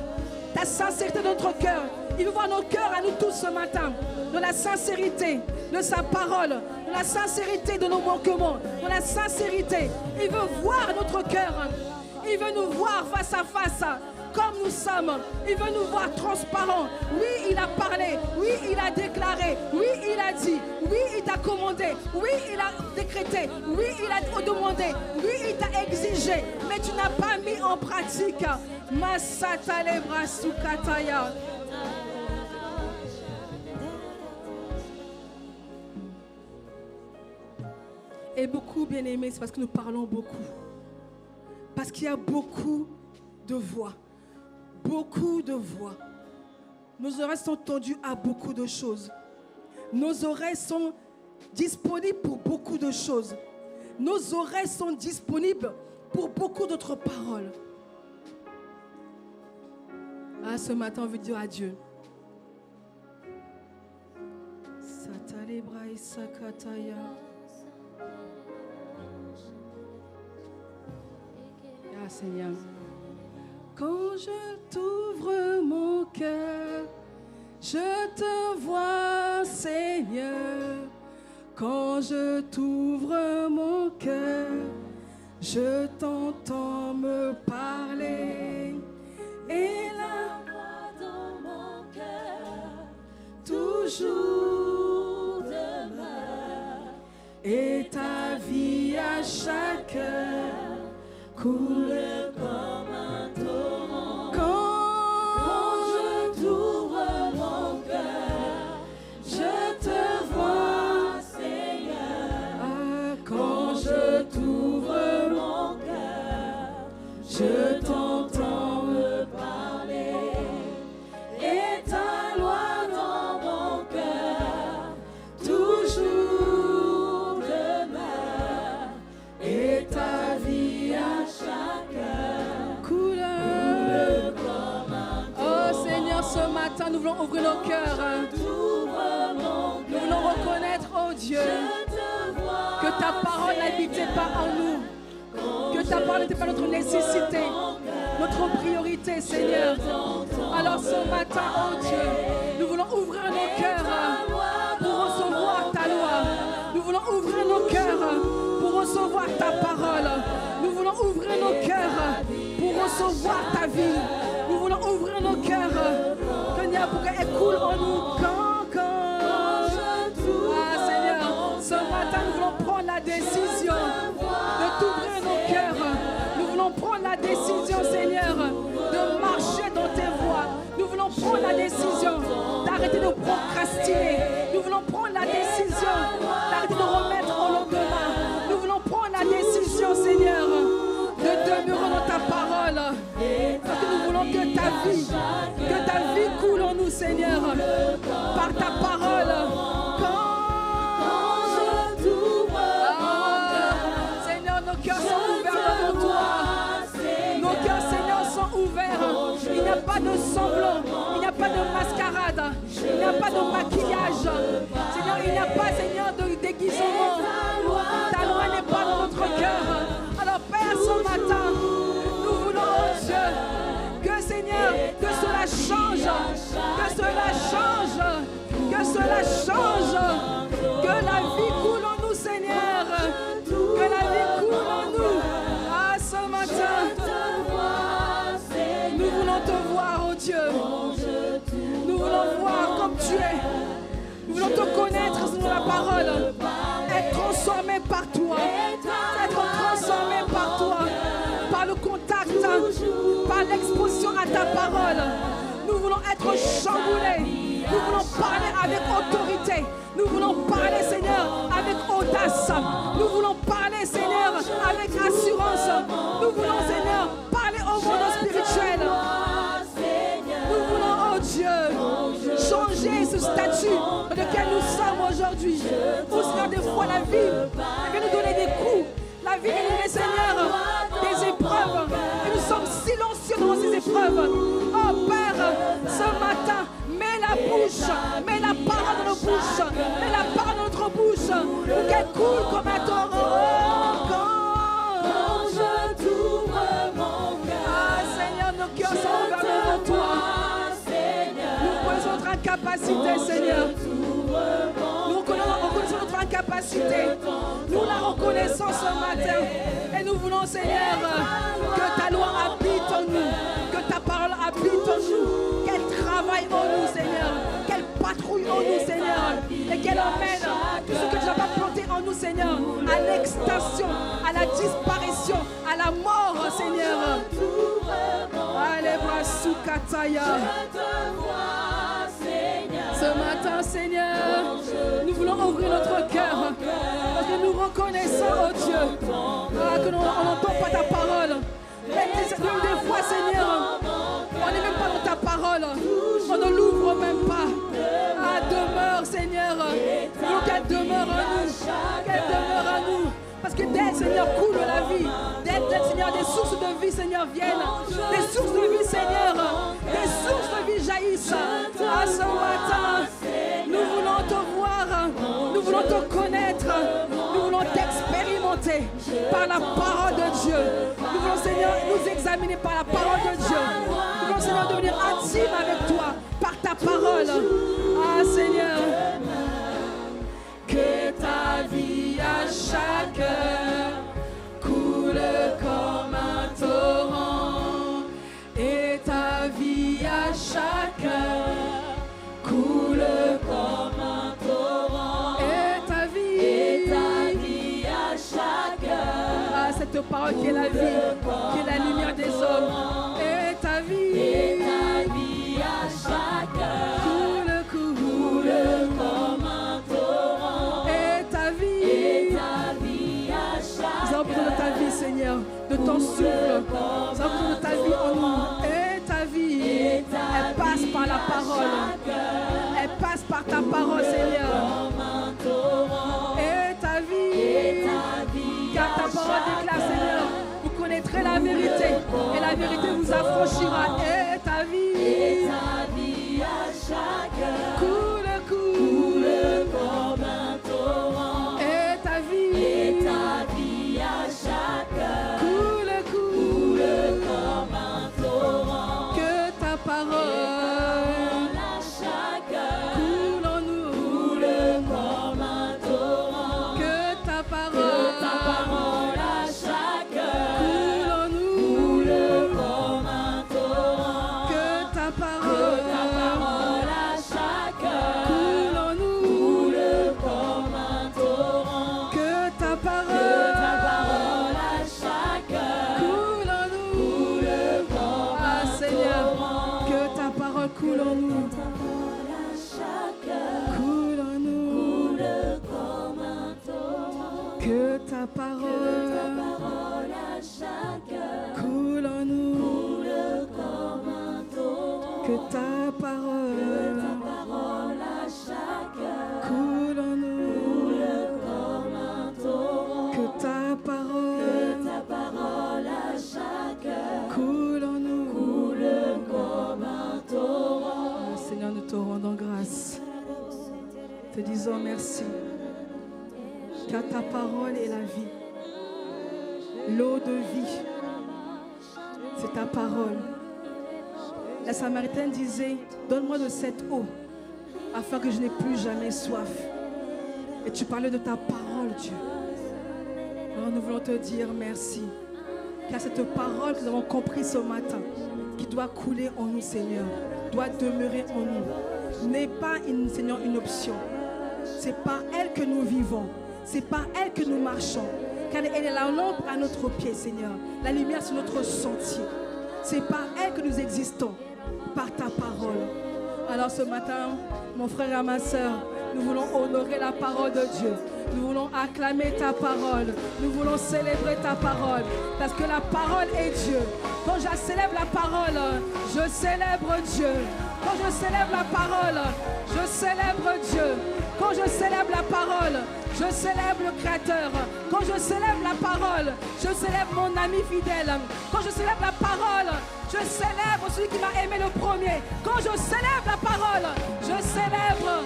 ta sincérité de notre cœur. Il veut voir nos cœurs à nous tous ce matin, dans la sincérité de sa parole, dans la sincérité de nos manquements, dans la sincérité. Il veut voir notre cœur. Il veut nous voir face à face, comme nous sommes. Il veut nous voir transparents. Oui, il a parlé. Oui, il a déclaré. Oui, il a dit. Oui, il t'a commandé. Oui, il a décrété. Oui, il a demandé. Oui, il t'a exigé. Mais tu n'as pas mis en pratique. Masata lebra sukataya. Et beaucoup, bien aimés, c'est parce que nous parlons beaucoup. Parce qu'il y a beaucoup de voix. Beaucoup de voix. Nos oreilles sont tendues à beaucoup de choses. Nos oreilles sont disponibles pour beaucoup de choses. nos oreilles sont disponibles pour beaucoup d'autres paroles. Ah, ce matin, on veut dire à Dieu. Ah, Seigneur. Quand je t'ouvre mon cœur, je te vois, Seigneur. Quand je t'ouvre mon cœur, je t'entends me parler. Et la voix dans mon cœur toujours demeure. Et ta vie à chaque heure coule comme un torrent. Quand je t'ouvre mon cœur, je te vois, Seigneur. Quand je t'ouvre mon cœur, je t'entends me parler. Et ta loi dans mon cœur toujours demeure. Et ta vie à chaque heure coule comme un torrent. Oh Seigneur, ce matin, nous voulons ouvrir nos cœurs. Nous voulons reconnaître, oh Dieu, que ta parole n'habitait pas en nous. Que ta parole n'était pas notre nécessité, notre priorité, Seigneur. Alors ce matin, oh Dieu, nous voulons ouvrir nos cœurs pour recevoir ta loi. Nous voulons ouvrir nos cœurs pour recevoir ta parole. Nous voulons ouvrir nos cœurs pour recevoir ta vie. Nous voulons ouvrir nos cœurs, Seigneur, pour qu'elle coule en nous. Ah Seigneur, ce matin, nous voulons prendre la décision de t'ouvrir nos cœurs. Nous voulons prendre la décision, Seigneur, de marcher dans tes voies. Nous voulons prendre la décision d'arrêter de procrastiner. Nous voulons prendre la décision d'arrêter de remettre au lendemain. Nous voulons prendre la décision, Seigneur, de demeurer dans ta parole. Parce que nous voulons que ta vie coule en nous, Seigneur, par ta parole. Seigneur, nos cœurs sont ouverts devant toi. Nos cœurs, Seigneur, sont ouverts. Il n'y a pas de semblant, il n'y a pas de mascarade, il n'y a pas de maquillage. Seigneur, il n'y a pas, Seigneur, de déguisement. Ta loi n'est pas dans notre cœur. Alors, Père, ce matin, nous voulons, oh Dieu, que Seigneur, que cela change, que cela change, que cela change, que la vie coule en nous, Seigneur, que la vie coule en nous. Ah, ce matin, nous voulons te voir, oh Dieu. Nous voulons voir comme tu es. Nous voulons te connaître selon la parole. Être transformé par toi. Être transformé par toi. Par le contact, par l'exposition à ta parole. Nous voulons être chamboulés. Nous voulons parler avec autorité. Nous voulons parler, Seigneur, avec audace. Nous voulons parler, Seigneur, avec assurance. Nous voulons, Seigneur, parler au monde spirituel. Nous voulons, oh Dieu, changer ce statut dans lequel nous sommes aujourd'hui. Où, Seigneur, des fois la vie vient nous donner des coups. La vie vient nous donner, Seigneur, des épreuves. Et nous sommes silencieux dans ces épreuves. Oh Père, ce matin, mets la parole dans nos bouches, mets la parole dans notre bouche, pour qu'elle coule comme un torrent. Quand je t'ouvre mon cœur, ah Seigneur, nos cœurs sont ouverts devant toi. Nous reconnaissons notre incapacité, Seigneur. Nous reconnaissons notre incapacité. Nous la reconnaissons ce matin. Et nous voulons, Seigneur, que ta loi habite en nous, que ta parole habite en nous, qu'elle travaille en nous, Seigneur, qu'elle patrouille en nous, Seigneur, et qu'elle emmène tout ce que tu n'as pas planté en nous, Seigneur, à l'extinction, à la disparition, à la mort, Seigneur. Allez, Brasukataya. Ce matin, Seigneur, nous voulons ouvrir notre cœur parce que nous reconnaissons, oh Dieu, que nous n'entendons pas ta parole. Mais des fois, Seigneur, on n'est même pas dans ta parole. On ne l'ouvre même pas. Ah, demeure, Seigneur. Nous, qu'elle demeure en nous. Qu'elle demeure en nous. Parce que d'elle, Seigneur, coule la vie. D'elle, Seigneur, des sources de vie, Seigneur, viennent. Des sources de vie, Seigneur. Des sources de vie jaillissent. À ce matin, nous voulons te voir. Nous voulons te connaître. Nous voulons t'expérimenter par la parole de Dieu. Nous voulons, Seigneur, nous examiner par la parole de Dieu. Nous voulons, Seigneur, devenir intime avec toi par ta parole. Ah, Seigneur. Que ta vie à chaque heure coule comme un torrent, et ta vie à chaque heure coule comme un torrent, et ta vie à chaque heure. Ah, cette parole qui est la vie, qui est la lumière des hommes, et ta vie à chaque heure coule comme un torrent. Nous avons besoin de ta vie, Seigneur, de ton souffle. Nous avons besoin de ta vie en nous. Et ta vie, elle passe par la parole. Elle passe par ta parole, Seigneur. Et ta vie, car ta parole déclare, Seigneur, vous connaîtrez la vérité et la vérité vous affranchira. Et ta vie à chaque heure coule comme un torrent. Et ta vie à chaque heure coule comme un torrent. Que ta parole à chaque heure coule en nous, coule comme un torrent. Que ta parole à chaque heure coule en nous, coule comme un torrent. Que ta parole à chaque heure coule en nous, coule comme un torrent. Que ta parole à chaque heure coule en nous, coule comme un Seigneur. Que ta parole coule en nous, coule en nous, comme un torrent. Que ta parole à chaque heure coule en nous, comme un torrent. Que ta parole à chaque heure coule en nous, comme un torrent. Que ta parole à chaque heure coule en nous, comme un torrent. Seigneur, nous te rendons grâce. Te disons merci. Car ta parole est la vie. L'eau de vie, c'est ta parole. La Samaritaine disait, donne-moi de cette eau, afin que je n'ai plus jamais soif. Et tu parlais de ta parole, Dieu. Alors nous voulons te dire merci. Car cette parole que nous avons compris ce matin, qui doit couler en nous, Seigneur, doit demeurer en nous, n'est pas, Seigneur, une option. C'est par elle que nous vivons. C'est par elle que nous marchons. Car elle est la lampe à notre pied, Seigneur. La lumière sur notre sentier. C'est par elle que nous existons. Par ta parole. Alors ce matin, mon frère et ma soeur, nous voulons honorer la parole de Dieu. Nous voulons acclamer ta parole. Nous voulons célébrer ta parole. Parce que la parole est Dieu. Quand je célèbre la parole, je célèbre Dieu. Quand je célèbre la parole, je célèbre Dieu. Quand je célèbre la parole, je célèbre le Créateur. Quand je célèbre la parole, je célèbre mon ami fidèle. Quand je célèbre la parole, je célèbre celui qui m'a aimé le premier. Quand je célèbre la parole, je célèbre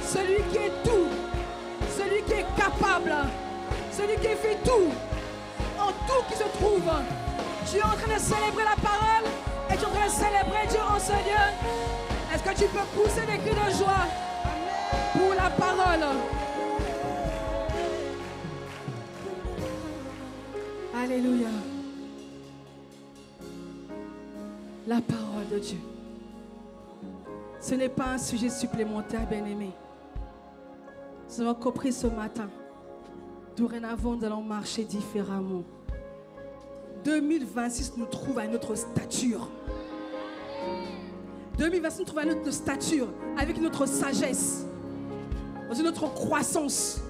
celui qui est tout, celui qui est capable, celui qui fait tout, en tout qui se trouve. Tu es en train de célébrer la parole et tu es en train de célébrer Dieu en ce lieu. Est-ce que tu peux pousser des cris de joie pour la parole? Alléluia. La parole de Dieu. Ce n'est pas un sujet supplémentaire, bien-aimé. Nous avons compris ce matin. Dorénavant, nous allons marcher différemment. 2026 nous trouve à notre stature. 2026 nous trouve à notre stature, avec notre sagesse, dans notre croissance.